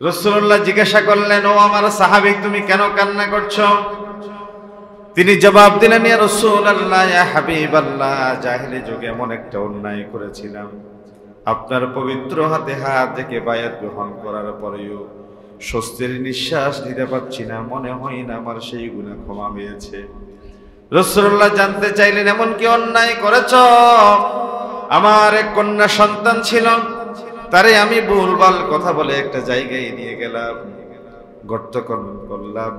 রাসূলুল্লাহ জিজ্ঞাসা করলেন, ও আমার সাহাবী, তুমি কেন কান্না করছো? তিনি জবাব দিলেন, ইয়া রাসূলুল্লাহ, ইয়া হাবিবাল্লাহ, জাহেলি যুগে এমন একটা অন্যায় করেছিলাম, আপনার পবিত্র হাতে হাত রেখে বায়াত গ্রহণ করার পরেও স্বস্তির নিঃশ্বাস নিতে পারছি না, মনে হয় না আমার সেই গুনাহ ক্ষমা হয়েছে। রাসূলুল্লাহ জানতে চাইলেন, এমন কি অন্যায় করেছ? আমার এক কন্যা সন্তান ছিল, তারে আমি ভুলভাল কথা বলে একটা জায়গায় নিয়ে গেলাম, গর্ত করলাম,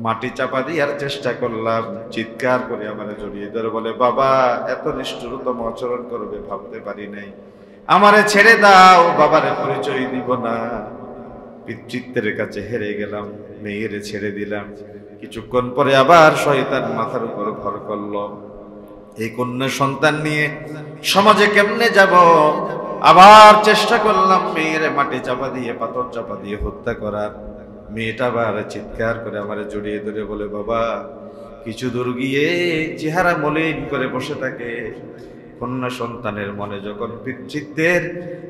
মাটি চাপা দেওয়ার চেষ্টা করলাম, চিৎকার করে আমার জড়িয়ে ধরে বলে, বাবা, এত নিষ্ঠুরতম আচরণ করবে ভাবতে পারি নাই, আমারে ছেড়ে দাও, বাবারে পরিচয় দিব না। পিতৃত্বের কাছে হেরে গেলাম, মেয়েরে ছেড়ে দিলাম। কিছুক্ষণ পরে আবার শয়তান মাথার উপর ভর করলো, এই কন্যা সন্তান নিয়ে সমাজে কেমনে যাব? আবার চেষ্টা করলাম মেয়েরে মাটি চাপা দিয়ে, পাথর চাপা দিয়ে হত্যা করার। মেয়েটা আবার চিৎকার করে আমার জড়িয়ে ধরে বলে, বাবা, কিছু দূর গিয়ে চেহারা মলিন করে বসে থাকে। কন্যা সন্তানের মনে যখন পিতৃত্বের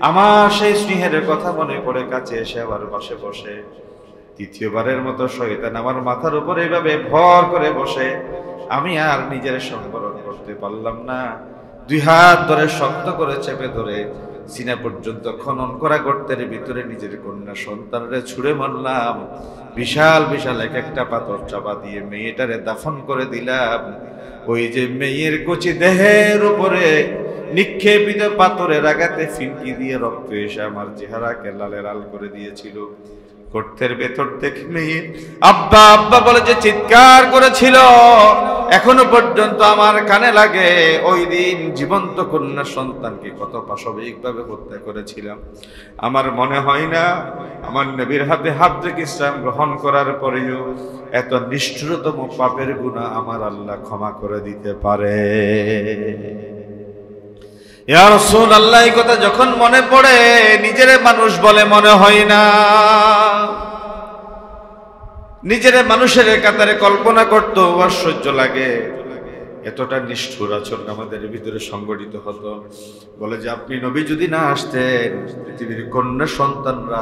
আমার সেই স্নেহের কথা মনে পড়ে, কাছে এসে আবার পাশে বসে। তৃতীয়বারের মতো শয়তান আমার মাথার উপর এইভাবে ভর করে বসে। আমি আর নিজের সংবরণ করতে পারলাম না, দুই হাত ধরে শক্ত করে চেপে ধরে সিনা পর্যন্ত খনন করা গর্তের ভিতরে নিজের কন্যা সন্তানরে ছুঁড়ে মারলাম। বিশাল বিশাল এক একটা পাথর চাপা দিয়ে মেয়েটারে দাফন করে দিলাম। ওই যে মেয়ের কচি দেহের উপরে নিক্ষেপিত পাথরের আঘাতে ফিনকি দিয়ে রক্ত এসে আমার চেহারাকে লালে লাল করে দিয়েছিল। গর্তের ভেতর থেকে মেয়ে আব্বা আব্বা বলে যে চিৎকার করেছিল, এখনো পর্যন্ত আমার কানে লাগে। ওই দিন জীবন্ত কন্যা সন্তানকে কত পাশবিকভাবে হত্যা করেছিলাম। আমার মনে হয় না আমার নবীর হাতে হাত রেখে ইসলাম গ্রহণ করার পরেও এত নিষ্ঠুরতম পাপের গুনাহ আমার আল্লাহ ক্ষমা করে দিতে পারে। ইয়া রাসূলুল্লাহ, এই কথা যখন মনে পড়ে নিজেরে মানুষ বলে মনে হয় না, নিজেরে মানুষের কাতারে কল্পনা করতে আশ্চর্য লাগে। এতটা নিষ্ঠুর আচরণ আমাদের ভিতরে সংগঠিত হতো। বলে যে আপনি নবী যদি না আসতেন, পৃথিবীর কন্যা সন্তানরা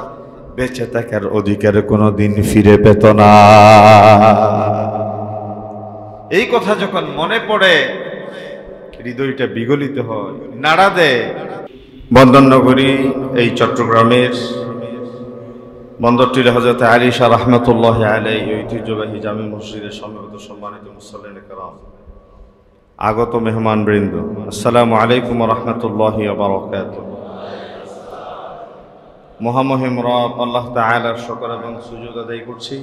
বেঁচে থাকার অধিকার কোনোদিন ফিরে পেত না। এই কথা যখন মনে পড়ে হৃদয়টা বিগলিত হয়, নাড়া দেয়। বন্দরনগরী এই চট্টগ্রামের বন্দরটির হযরত আলী শাহ রাহমাতুল্লাহ আলাইহি ঐতিহ্যবাহী জামে মসজিদের সম্মানিত মুসল্লিন কিরাম, আগত মেহমান বৃন্দ, আসসালামু আলাইকুম ওয়া রাহমাতুল্লাহি ওয়া বারাকাতুহু। মহামহিম রব আল্লাহ তাআলার শুকর এবং সুজুদ আদায় করছি,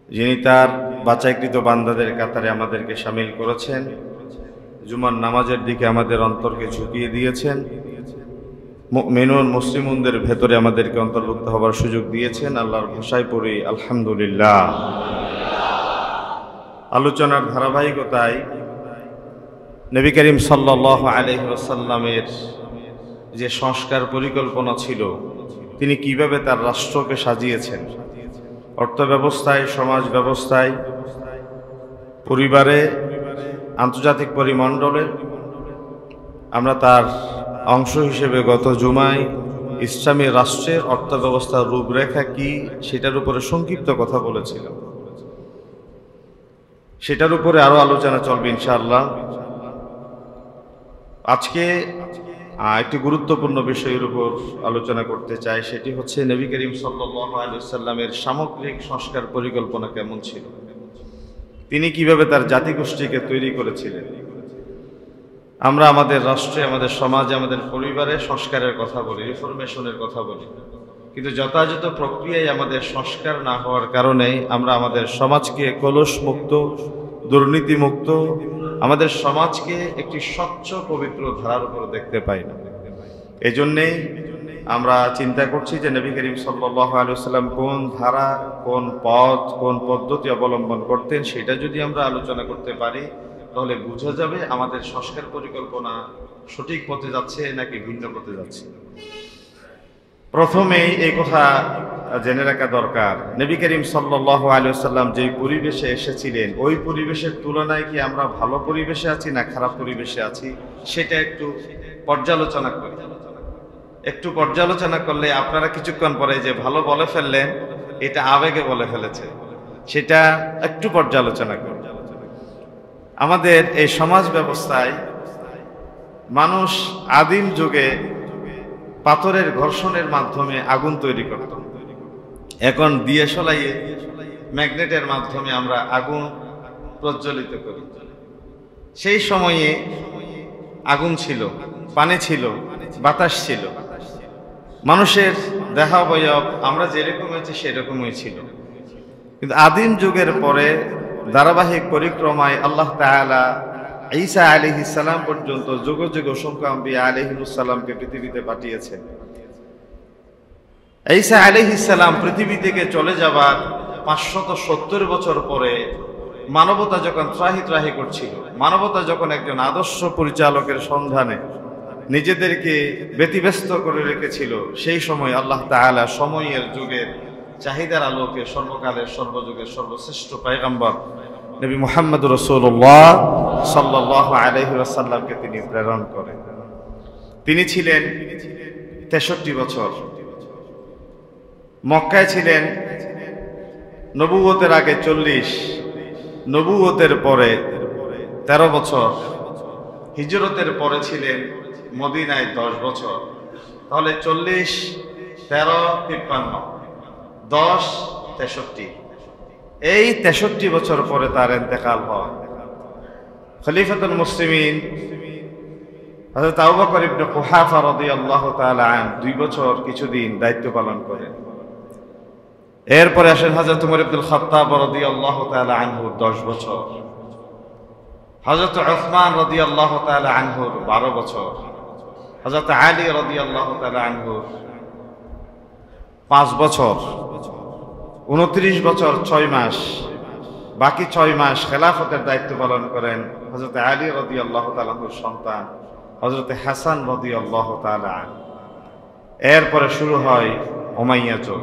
যিনি তার বাছাইকৃত বান্দাদের কাতারে আমাদেরকে শামিল করেছেন, জুমার নামাজের দিকে আমাদের অন্তরকে ঝুঁকিয়ে দিয়েছেন, মুমিনুন মুসলিমদের ভেতরে আমাদেরকে অন্তর্ভুক্ত হবার সুযোগ দিয়েছেন। আল্লাহর ভাষায় পড়ি আলহামদুলিল্লাহ। আলোচনার ধারাবাহিকতায় নবী করিম সাল্লাল্লাহু আলাইহি ওয়াসাল্লামের যে সংস্কার পরিকল্পনা ছিল, তিনি কিভাবে তার রাষ্ট্রকে সাজিয়েছেন, অর্থ ব্যবস্থায়, সমাজ ব্যবস্থায়, পরিবারে, আন্তর্জাতিক পরিমণ্ডলে, আমরা তার অংশ হিসেবে গত জুমায় ইসলামী রাষ্ট্রের অর্থব্যবস্থার রূপরেখা কি সেটার উপরে সংক্ষিপ্ত কথা বলেছিলাম। সেটার উপরে আরো আলোচনা চলবে ইনশাআল্লাহ। আজকে একটি গুরুত্বপূর্ণ বিষয়ের উপর আলোচনা করতে চাই, সেটি হচ্ছে নবী করিম সাল্লাল্লাহু আলাইহি ওয়াসাল্লামের সামগ্রিক সংস্কার পরিকল্পনা কেমন ছিল, তিনি কিভাবে তার জাতিগোষ্ঠীকে তৈরি করেছিলেন। আমরা আমাদের রাষ্ট্রে, আমাদের সমাজে, আমাদের পরিবারে সংস্কারের কথা বলি, রিফরমেশনের কথা বলি, কিন্তু যথাযথ প্রক্রিয়ায় আমাদের সংস্কার না হওয়ার কারণে আমরা আমাদের সমাজকে কলুষ মুক্ত, দুর্নীতি মুক্ত, আমাদের সমাজকে একটি স্বচ্ছ পবিত্র ধারার উপর দেখতে পাই না। এই জন্যেই আমরা চিন্তা করছি যে নবী করিম সাল্লাল্লাহু আলাইহি ওয়াসাল্লাম কোন ধারা, কোন পথ, কোন পদ্ধতি অবলম্বন করতেন, সেটা যদি আমরা আলোচনা করতে পারি তাহলে বোঝা যাবে আমাদের সংস্কার পরিকল্পনা সঠিক পথে যাচ্ছে নাকি ভিন্ন পথে যাচ্ছে। প্রথমেই এই কথা জেনে রাখা দরকার, নবী করিম সাল্লাল্লাহু আলাইহি ওয়াসাল্লাম যে পরিবেশে এসেছিলেন, ওই পরিবেশের তুলনায় কি আমরা ভালো পরিবেশে আছি না খারাপ পরিবেশে আছি, সেটা একটু পর্যালোচনা করি। একটু পর্যালোচনা করলে আপনারা কিছুক্ষণ পরে যে ভালো বলে ফেললেন, এটা আবেগে বলে ফেলেছে, সেটা একটু পর্যালোচনা করুন। আমাদের এই সমাজ ব্যবস্থায় মানুষ আদিম যুগে পাথরের ঘর্ষণের মাধ্যমে আগুন তৈরি করত। এখন দিয়ে সলাইয়ে ম্যাগনেটের মাধ্যমে আমরা আগুন প্রজ্বলিত করি। সেই সময়ে আগুন ছিল, পানি ছিল, বাতাস ছিল, মানুষের দেহাবয়ব আমরা যেরকম আছি সেরকমই ছিল। কিন্তু আদিম যুগের পরে ধারাবাহিক পরিক্রমায় আল্লাহ তাআলা ঈসা আলাইহিস সালাম পর্যন্ত যুগ যুগ অসংখ্য আম্বিয়া আলাইহিমুস সালামকে পৃথিবীতে পাঠিয়েছেন। ঈসা আলাইহিস সালাম পৃথিবী থেকে চলে যাবার 570 বছর পরে মানবতা যখন ত্রাহি করছিল, মানবতা যখন একজন আদর্শ পরিচালকের সন্ধানে নিজেদেরকে ব্যতিব্যস্ত করে রেখেছিল, সেই সময় আল্লাহ তাআলা সময়ের যুগের চাহিদার আলোকে সর্বকালের সর্বযুগের সর্বশ্রেষ্ঠ পয়গম্বর নবী মুহাম্মদ রাসূলুল্লাহ সাল্লাল্লাহু আলাইহি ওয়াসাল্লামকে তিনি প্রেরণ করেন। তিনি ছিলেন 63 বছর, মক্কায় ছিলেন নবুয়তের আগে 40, নবুয়তের পরে 13 বছর, হিজরতের পরে ছিলেন মদিনায় 10 বছর। তাহলে 40, 13, 53, 10, 63, এই 63 বছর পরে তার ইন্তেকাল হয়। খলিফাতুল মুসলিমিন হযরত আবু বকর ইবনে কুহাফা রাদিয়াল্লাহু তাআলা আনহু 2 বছর কিছুদিন দায়িত্ব পালন করেন। এরপরে আসেন হযরত উমর ইবনুল খাত্তাব রাদিয়াল্লাহু তাআলা আনহু 10 বছর, হযরত উসমান রাদিয়াল্লাহু তাআলা আনহু 12 বছর, হযরত আলী রাদিয়াল্লাহু তাআলা আনহু 5 বছর, 29 বছর 6 মাস, বাকি 6 মাস খেলাফতের দায়িত্ব পালন করেন হযরত আলী রাদিয়াল্লাহু তাআলা আনহুর সন্তান হযরত হাসান রাদিয়াল্লাহু তাআলা আনহু। এরপরে শুরু হয় উমাইয়া যুগ,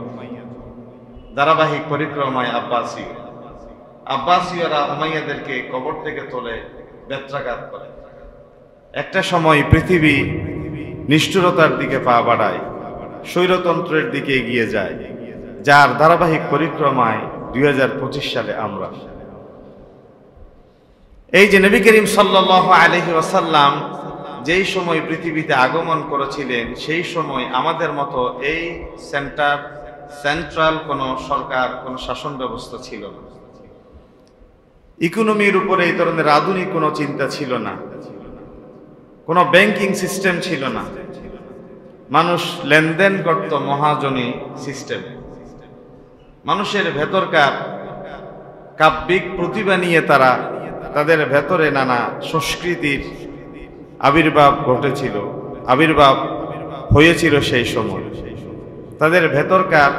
ধারাবাহিক পরিক্রমায় আব্বাসীয়রা উমাইয়াদেরকে কবর থেকে তোলে বেত্রাঘাত করে। একটা সময় পৃথিবী নিষ্ঠুরতার দিকে পা বাড়ায়, স্বৈরতন্ত্রের দিকে এগিয়ে যায়, যার ধারাবাহিক পরিক্রমায় 2025 সালে আমরা। এই যে নবী করিম সাল্লাল্লাহু আলাইহি ওয়াসাল্লাম যেই সময় পৃথিবীতে আগমন করেছিলেন, সেই সময় আমাদের মতো এই সেন্ট্রাল কোনো সরকার, কোনো শাসন ব্যবস্থা ছিল না। ইকোনমির উপরে এই ধরনের আধুনিক কোনো চিন্তা ছিল না, কোনো ব্যাংকিং সিস্টেম ছিল না। মানুষ লেনদেন করত মহাজনী সিস্টেম। মানুষের ভেতরকার কাব্যিক প্রতিভা নিয়ে তারা তাদের ভেতরে নানা সংস্কৃতির আবির্ভাব ঘটেছিল, আবির্ভাব হয়েছিল সেই সময়। তাদের ভেতরকার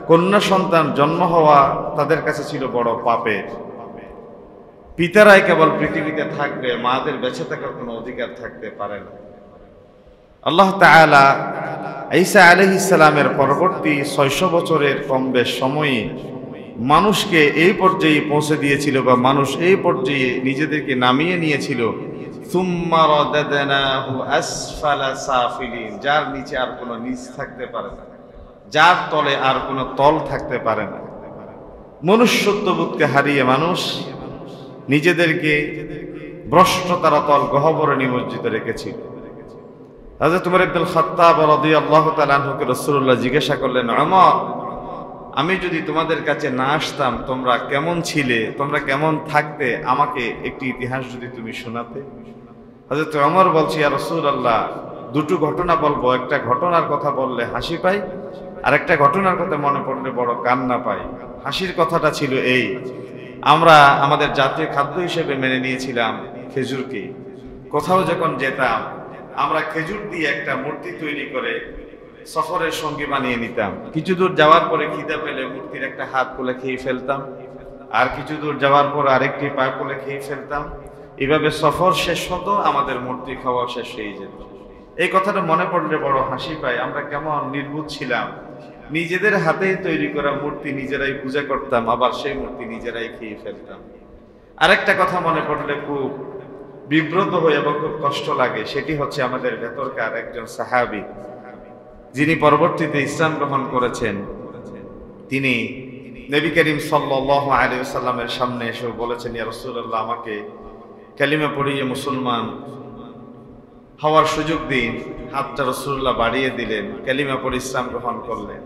কন্যা সন্তান জন্ম হওয়া তাদের কাছে ছিল বড় পাপের। পিতারাই কেবল পৃথিবীতে থাকবে, মাদের বেঁচে থাকার কোনো অধিকার থাকতে পারে না। আল্লাহ তাআলা ঈসা আলাইহিস সালামের পরবর্তী 600 বছরের কম বেশ সময়ে মানুষকে এই পর্যায়ে পৌঁছে দিয়েছিল, বা মানুষ এই পর্যায়ে নিজেদেরকে নামিয়ে নিয়েছিল, সুম্মা রাদাদনাহু আসফালা সাফিলিন, যার নিচে আর কোনো নিচ থাকতে পারে না, যার তলে আর কোনো তল থাকতে পারে না। মনুষ্যত্ববোধকে হারিয়ে মানুষ নিজেদেরকে ভ্রষ্টতার তল গহ্বরে নিমজ্জিত রেখেছিল। হযরত উমর ইবনুল খাত্তাব রাদিয়াল্লাহু তাআলা আনহুকে রাসূলুল্লাহ জিজ্ঞাসা করলেন, ওমর, আমি যদি তোমাদের কাছে না আসতাম তোমরা কেমন ছিলে, তোমরা কেমন থাকতে, আমাকে একটি ইতিহাস যদি তুমি শোনাতে। হযরত ওমর বলছি, ইয়া রাসূলুল্লাহ, দুটো ঘটনা বলবো, একটা ঘটনার কথা বললে হাসি পাই, আর একটা ঘটনার কথা মনে পড়লে বড় কান্না পাই। হাসির কথাটা ছিল এই, আমরা আমাদের জাতীয় খাদ্য হিসেবে মেনে নিয়েছিলাম খেজুরকে। কোথাও যখন যেতাম আমরা খেজুর দিয়ে একটা মূর্তি তৈরি করে সফরের সঙ্গী বানিয়ে নিতাম। কিছু দূর যাওয়ার পরে খিদে পেলে মূর্তির একটা হাত কোলে খেয়ে ফেলতাম, আর কিছু দূর যাওয়ার পর আরেকটি পা কোলে খেয়ে ফেলতাম। এভাবে সফর শেষ হতো, আমাদের মূর্তি খাওয়া শেষ হয়ে যেত। এই কথাটা মনে পড়লে বড় হাসি পায়। আমরা কেমন নির্বুধ ছিলাম, নিজেদের হাতেই তৈরি করা মূর্তি নিজেরাই পূজা করতাম, আবার সেই মূর্তি নিজেরাই খেয়ে ফেলতাম। আরেকটা কথা মনে পড়লে খুব বিব্রত হয়ে এবং খুব কষ্ট লাগে, সেটি হচ্ছে আমাদের ভেতরকার একজন সাহাবী যিনি পরবর্তীতে ইসলাম গ্রহণ করেছেন, তিনি নবী করিম সাল্লাল্লাহু আলাইহি ওয়াসাল্লামের সামনে এসে বলেছেন, ইয়া রাসূলুল্লাহ, আমাকে কালিমা পড়িয়ে মুসলমান হওয়ার সুযোগ দিন। হাতটা রাসূলুল্লাহ বাড়িয়ে দিলেন, কালিমা পড়ে ইসলাম গ্রহণ করলেন।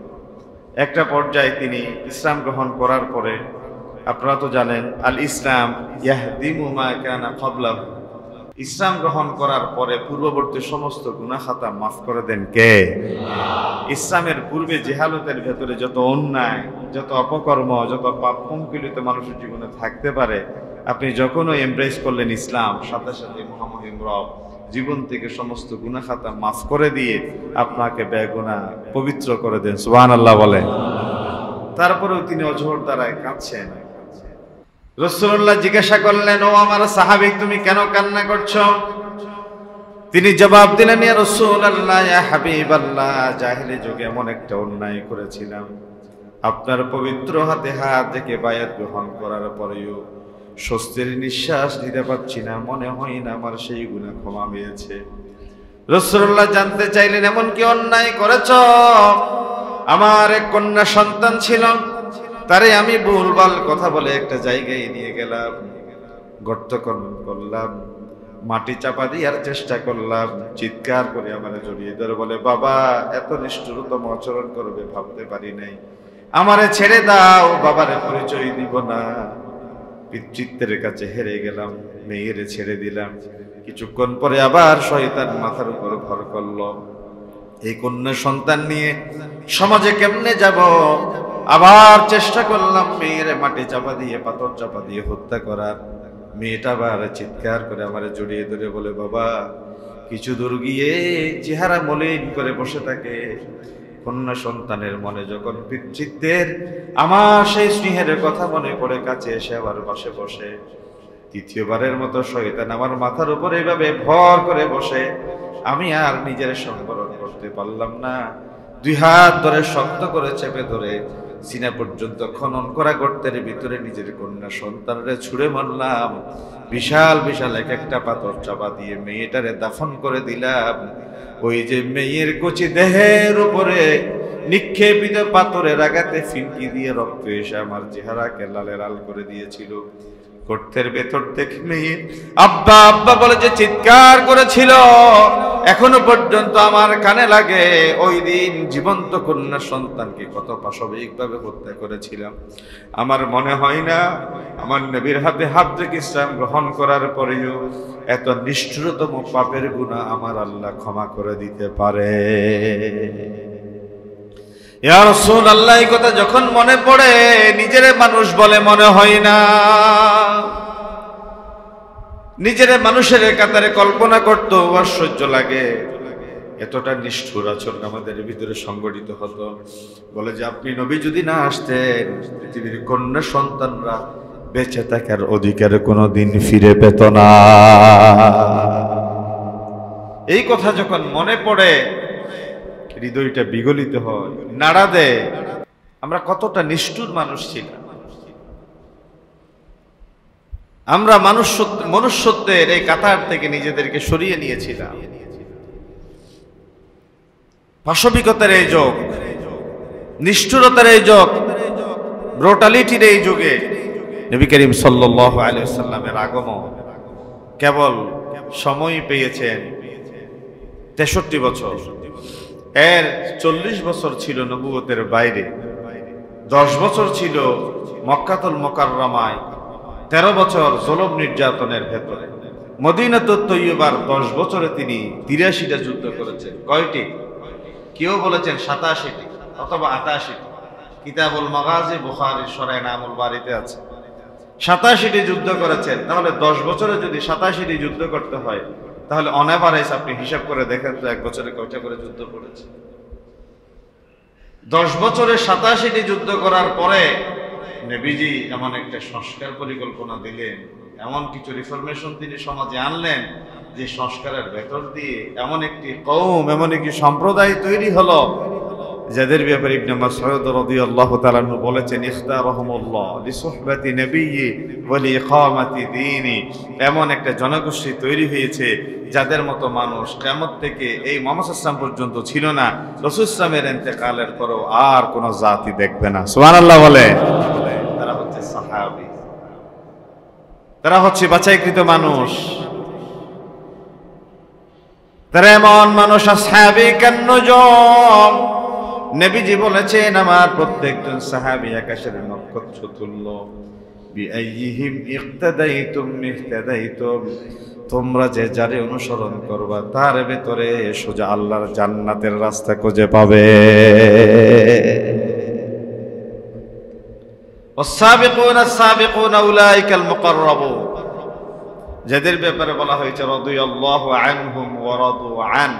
একটা পর্যায়ে তিনি ইসলাম গ্রহণ করার পরে, আপনারা তো জানেন, আল ইসলাম ইয়াহদিমু মা কানা ক্বাবলাহু, ইসলাম গ্রহণ করার পরে পূর্ববর্তী সমস্ত গুনাহ খাতা মাফ করে দেন কে? ইসলামের পূর্বে জেহালতের ভেতরে যত অন্যায়, যত অপকর্ম, যত পাপ পঙ্কিলিত মানুষের জীবনে থাকতে পারে, আপনি যখনই এমব্রেস করলেন ইসলাম, সাথে সাথে মহামহিম রব জীবন থেকে সমস্ত গুনাহ খাতা মাফ করে দিয়ে আপনাকে বেগুনাহ পবিত্র করে দেন। সুবহানাল্লাহ বলেন। তারপরেও তিনি অঝোর দ্বারায় কাঁদছেন। রাসূলুল্লাহ জিজ্ঞাসা করলেন, ও আমার সাহাবী, তুমি কেন কান্না করছো? তিনি জবাব দিলেন, ইয়া রাসূলুল্লাহ, ইয়া হাবিবাল্লাহ, জাহেলি যুগে এমন একটা অন্যায় করেছিলাম, আপনার পবিত্র হাতে হাত রেখে বায়াত গ্রহণ করার পরেও স্বস্তির নিঃশ্বাস নিতে পারছি না, মনে হয় না আমার সেই গুনাহ ক্ষমা হয়েছে। রাসূলুল্লাহ জানতে চাইলেন, এমন কি অন্যায় করেছো? আমার এক কন্যা সন্তান ছিল, তারে আমি ভুলভাল কথা বলে একটা জায়গায় নিয়ে গেলাম, গর্ত করলাম, মাটি চাপা দেওয়ার চেষ্টা করলাম, চিৎকার করে আমার জড়িয়ে ধরে বলে, বাবা, এত নিষ্ঠুরতম আচরণ করবে ভাবতে পারি নাই, আমারে ছেড়ে দাও, বাবারে পরিচয় দিব না। পিতৃত্বের কাছে হেরে গেলাম, মেয়েরে ছেড়ে দিলাম। কিছুক্ষণ পরে আবার শয়তান মাথার উপর ভর করলো। এই কন্যা সন্তান নিয়ে সমাজে কেমনে যাব? আবার চেষ্টা করলাম মেয়েরে মাটি চাপা দিয়ে, পাথর চাপা দিয়ে হত্যা করার। মেয়েটা আবার চিৎকার করে আমারে জড়িয়ে ধরে বলে, বাবা, কিছু দূর গিয়ে চেহারা মলিন করে বসে থাকে। কন্যা সন্তানের মনে যখন পিতৃত্বের আমার সেই স্নেহের কথা মনে পড়ে, কাছে এসে আবার পাশে বসে। তৃতীয়বারের মতো শয়তান আমার মাথার উপর এইভাবে ভর করে বসে। আমি আর নিজের সংবরণ করতে পারলাম না, দুই হাত ধরে শক্ত করে চেপে ধরে সিনা পর্যন্ত খনন করা গর্তের ভিতরে নিজের কন্যা সন্তানরে ছুঁড়ে মারলাম। বিশাল বিশাল এক একটা পাথর চাপা দিয়ে মেয়েটারে দাফন করে দিলাম। ওই যে মেয়ের কচি দেহের উপরে নিক্ষেপিত পাথরের আঘাতে ফিনকি দিয়ে রক্ত এসে আমার চেহারাকে লালে লাল করে দিয়েছিল। গর্তের ভেতর থেকে মেয়ে আব্বা আব্বা বলে যে চিৎকার করেছিল, এখনো পর্যন্ত আমার কানে লাগে। ওই দিন জীবন্ত কন্যা সন্তানকে কত পাশবিকভাবে হত্যা করেছিলাম। আমার মনে হয় না আমার নবীর হাতে হাত রেখে ইসলাম গ্রহণ করার পরেও এত নিষ্ঠুরতম পাপের গুনাহ আমার আল্লাহ ক্ষমা করে দিতে পারে। ইয়া রাসূলুল্লাহ, এই কথা যখন মনে পড়ে নিজের মানুষ বলে মনে হয় না। নিজের মানুষের কাতারে কল্পনা করতে আশ্চর্য লাগে। এতটা নিষ্ঠুর আচরণ আমাদের ভিতরে সংগঠিত হতো। বলে যে আপনি নবী যদি না আসতেন, পৃথিবীর কন্যা সন্তানরা বেঁচে থাকার অধিকার কোনোদিন ফিরে পেত না। এই কথা যখন মনে পড়ে হৃদয়টা বিগলিত হয়, নাড়া দেয়। আমরা কতটা নিষ্ঠুর মানুষ ছিলাম। আমরা মনুষ্যত্বের এই কাতার থেকে নিজেদেরকে সরিয়ে নিয়েছিলাম। পাশবিকতার এই যুগ, নিষ্ঠুরতার এই যুগ, ব্রুটালিটির এই যুগে নবী করিম সাল্লাল্লাহু আলাইহি ওয়াসাল্লামের আগমন কেবল সময় পেয়েছেন 63 বছর। এর 40 বছর ছিল নবুয়তের বাইরে, 10 বছর ছিল মক্কাতুল মুকাররমায়, 13 বছর জুলুম নির্যাতনের ভেতরে। মদিনাতুত তৈয়্যিবার 10 বছরে তিনি 83টা যুদ্ধ করেছেন। কয়টি? কেউ বলেছেন 87টি অথবা 88টি। কিতাবুল মাগাজি বুখারীর শরহ নামুল বারিতে আছে 87টি যুদ্ধ করেছেন। তাহলে 10 বছরে যদি 87টি যুদ্ধ করতে হয়, তাহলে অন এভারেজ আপনি হিসাব করে দেখেন তো 1 বছরে কয়টা করে যুদ্ধ করেছে। 10 বছরে 87টি যুদ্ধ করার পরে নবীজি এমন একটা সংস্কার পরিকল্পনা দিলেন, এমন কিছু রিফরমেশন তিনি সমাজে আনলেন, যে সংস্কারের ভেতর দিয়ে এমন একটি কওম, এমন একটি সম্প্রদায় তৈরি হলো যাদের ব্যাপারে ইবনে মাসউদ রাদিয়াল্লাহু তাআলা আনহু বলেছেন ইখতারহুমুল্লাহ লিসুহবাতি নবিয়্যি ওয়া লিইকামাতি দীনি, এমন একটা জনগোষ্ঠী তৈরি হয়েছে যাদের মতো মানুষ কিয়ামত থেকে এই মুহাম্মদ সাল্লাল্লাহু আলাইহি ওয়াসাল্লাম পর্যন্ত ছিল না, রাসূল সাল্লামের ইন্তেকালের পরেও আর কোন জাতি দেখবে না। সুবহানাল্লাহ বলে। তারা হচ্ছে সাহাবী, তারা হচ্ছে বাছাইকৃত মানুষ, তারা এমন মানুষ আসহাবী কান্নুজুম। নবীজি বলেছেন আমার প্রত্যেকজন সাহাবী আকাশের নক্ষত্র তুল্য। বিআইয়িহিম ইক্তাদাইতুম ইহতাদাইতুম, তোমরা যে যারে অনুসরণ করবা তার ভেতরে সোজা আল্লাহর জান্নাতের রাস্তা খুঁজে পাবে। ওয়াস-সাবিকুনা আস-সাবিকুনা উলাইকাল মুকাররাবুন, যাদের ব্যাপারে বলা হয়েছে রাদিয়াল্লাহু আনহুম ওয়া রাদু আন,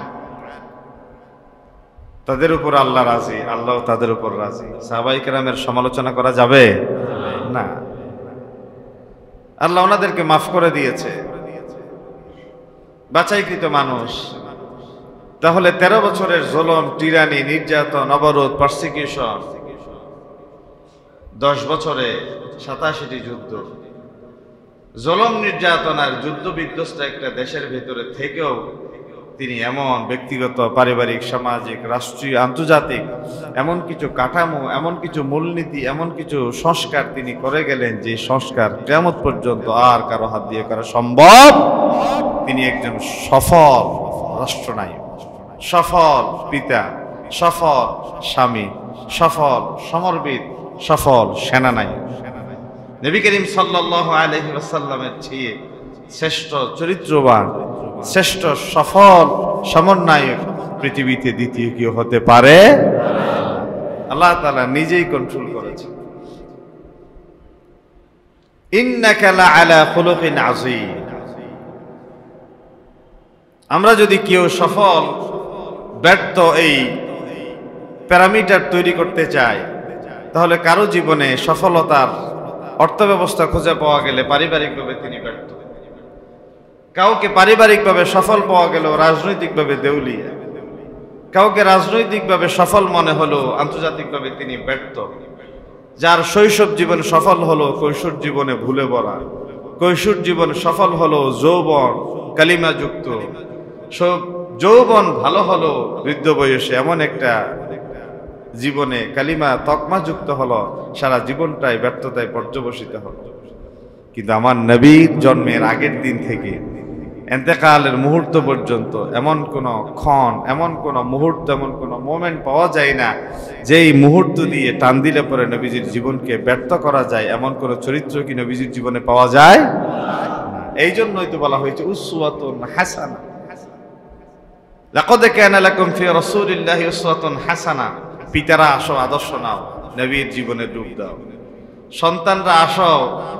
তাদের উপর আল্লাহ রাজি, আল্লাহ তাদের উপর রাজি। সাহাবায়ে কেরামের সমালোচনা করা যাবে না, আল্লাহ ওনাদেরকে মাফ করে দিয়েছে, বাছাইকৃত মানুষ। তাহলে 13 বছরের জুলুম, টিরানি, নির্যাতন, অবরোধ, পারসিকিউশন, 10 বছরে 87টি যুদ্ধ, জুলুম, নির্যাতন আর যুদ্ধ বিধ্বস্ত একটা দেশের ভেতরে থেকেও তিনি এমন ব্যক্তিগত, পারিবারিক, সামাজিক, রাষ্ট্রীয়, আন্তর্জাতিক এমন কিছু কাঠামো, এমন কিছু মূলনীতি, এমন কিছু সংস্কার তিনি করে গেলেন যে সংস্কার কিয়ামত পর্যন্ত আর কারো হাত দিয়ে করা সম্ভব। তিনি একজন সফল রাষ্ট্রনায়ক, সফল পিতা, সফল স্বামী, সফল সমরবিদ, সফল সেনানায়ক। নবী করিম সাল্লাল্লাহু আলাইহি ওয়াসাল্লামের চেয়ে শ্রেষ্ঠ চরিত্রবান, শ্রেষ্ঠ সফল সমন্বয়ক পৃথিবীতে দ্বিতীয় কেউ হতে পারে? আল্লাহ তাআলা নিজেই কন্ট্রোল করেছেন। ইন্নাকা লাআলা খুলুকিন আযীম। আমরা যদি কেউ সফল ব্যর্থ এই প্যারামিটার তৈরি করতে চাই, তাহলে কারো জীবনে সফলতার অর্থব্যবস্থা খুঁজে পাওয়া গেলে পারিবারিকভাবে তিনি ব্যর্থ, কাউকে পারিবারিকভাবে সফল পাওয়া গেল রাজনৈতিকভাবে দেউলিয়া, কাউকে রাজনৈতিকভাবে সফল মনে হলো আন্তর্জাতিকভাবে তিনি ব্যর্থ। যার শৈশব জীবন সফল হলো কৈশোর জীবনে ভুলে ভরা, কৈশোর জীবন সফল হলো যৌবন কালিমাযুক্ত, যৌবন ভালো হলো বৃদ্ধ বয়সে এমন একটা জীবনে কালিমা তকমাযুক্ত হলো, সারা জীবনটাই ব্যর্থতায় পর্যবসিত হলো। কিন্তু আমার নবীর জন্মের আগের দিন থেকে ইন্তেকালের মুহূর্ত পর্যন্ত এমন কোন ক্ষণ, এমন কোন মুহূর্ত, এমন কোন মোমেন্ট পাওয়া যায় না যেই মুহূর্ত দিয়ে টান দিলে পরে নবীজির জীবনকে ব্যর্থ করা যায়, এমন কোন চরিত্র কি নবীজির জীবনে পাওয়া যায় না। এই জন্যই তো বলা হয়েছে উসওয়াতুন হাসানা, লাকাদ কানা লাকুম ফি রাসূলিল্লাহি উসওয়াতুন হাসানা। পিতারা আসো আদর্শ নাও, নবীর জীবনে ডুব দাও। সন্তানরা আসো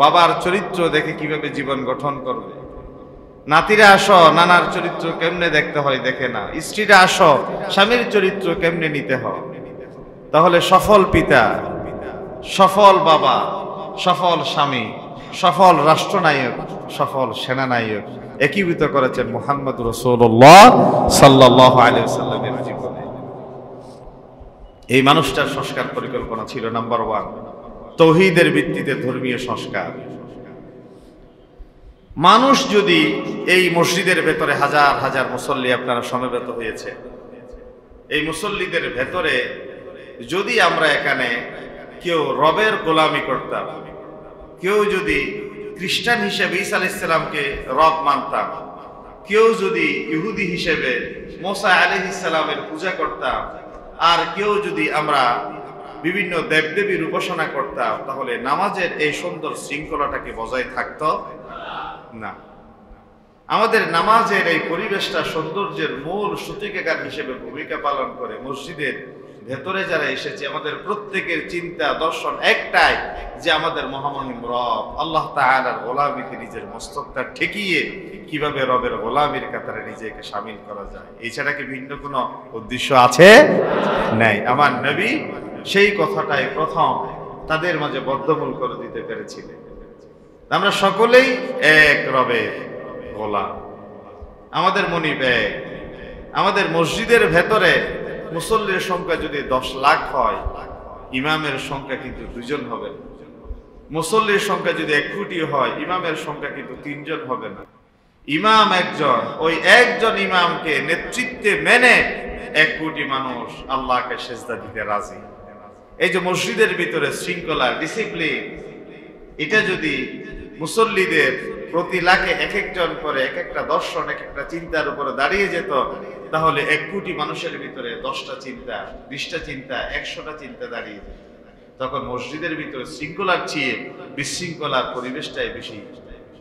বাবার চরিত্র দেখে কিভাবে জীবন গঠন করবে। নাতিরা আসো নানার চরিত্র কেমনে দেখতে হয় দেখে না। স্ত্রীরা আসো স্বামীর চরিত্র কেমনে নিতে হয়। তাহলে সফল পিতা, সফল বাবা, সফল স্বামী, সফল রাষ্ট্রনায়ক, সফল সেনানায়ক একীভূত করেছেন মুহাম্মদ রাসূলুল্লাহ সাল্লাল্লাহু আলাইহি ওয়াসাল্লামের জীবনে। এই মানুষটার সংস্কার পরিকল্পনা ছিল নাম্বার 1 তাওহীদের ভিত্তিতে ধর্মীয় সংস্কার। মানুষ যদি এই মসজিদের ভেতরে হাজার হাজার মুসল্লি আপনারা সমবেত হয়েছে, এই মুসল্লিদের ভেতরে যদি আমরা এখানে কেউ রবের গোলামি করতাম, কেউ যদি খ্রিস্টান হিসেবে ঈসা আলাইহিস সালামকে রব মানতাম, কেউ যদি ইহুদি হিসেবে মুসা আলাইহিস সালামের পূজা করতাম, আর কেউ যদি আমরা বিভিন্ন দেবদেবীর উপাসনা করতাম, তাহলে নামাজের এই সুন্দর শৃঙ্খলাটাকে বজায় থাকতো না। আমাদের নামাজের এই পরিবেশটা সৌন্দর্যের মূল সূতিকাগার হিসেবে ভূমিকা পালন করে। মসজিদের ভেতরে যারা এসেছে আমাদের প্রত্যেকের চিন্তা দর্শন একটাই, যে আমাদের মহামহিম রব আল্লাহ তাআলার গোলামিতে নিজের মস্তকটা ঠেকিয়ে কিভাবে রবের গোলামির কাতারে নিজেকে শামিল করা যায়। এছাড়া কি ভিন্ন কোনো উদ্দেশ্য আছে? নাই। আমার নবী সেই কথাটাই প্রথম তাদের মাঝে বদ্ধমূল করে দিতে পেরেছিলেন। আমরা সকলেই এক রবের গোলাম, আমাদের মনিব এক। আমাদের মসজিদের ভেতরে মুসল্লির সংখ্যা যদি 10 লাখ হয়, ইমামের সংখ্যা কিন্তু 2 জন হবে না। মুসল্লির সংখ্যা যদি 1 কোটি হয়, ইমামের সংখ্যা কিন্তু 3 জন হবে না। ইমাম একজন, ওই একজন ইমামকে নেতৃত্বে মেনে 1 কোটি মানুষ আল্লাহকে সেজদা দিতে রাজি। এই যে মসজিদের ভিতরে শৃঙ্খলা, ডিসিপ্লিন, এটা যদি মুসল্লিদের প্রতি লাখে এক একজন করে এক একটা দর্শন, এক একটা চিন্তার উপরে দাঁড়িয়ে যেত, তাহলে 1 কোটি মানুষের ভিতরে 10টা চিন্তা, 20টা চিন্তা, 100টা চিন্তা দাঁড়িয়ে যেত। তখন মসজিদের ভিতরে শৃঙ্খলার চেয়ে বিশৃঙ্খলার পরিবেশটাই বেশি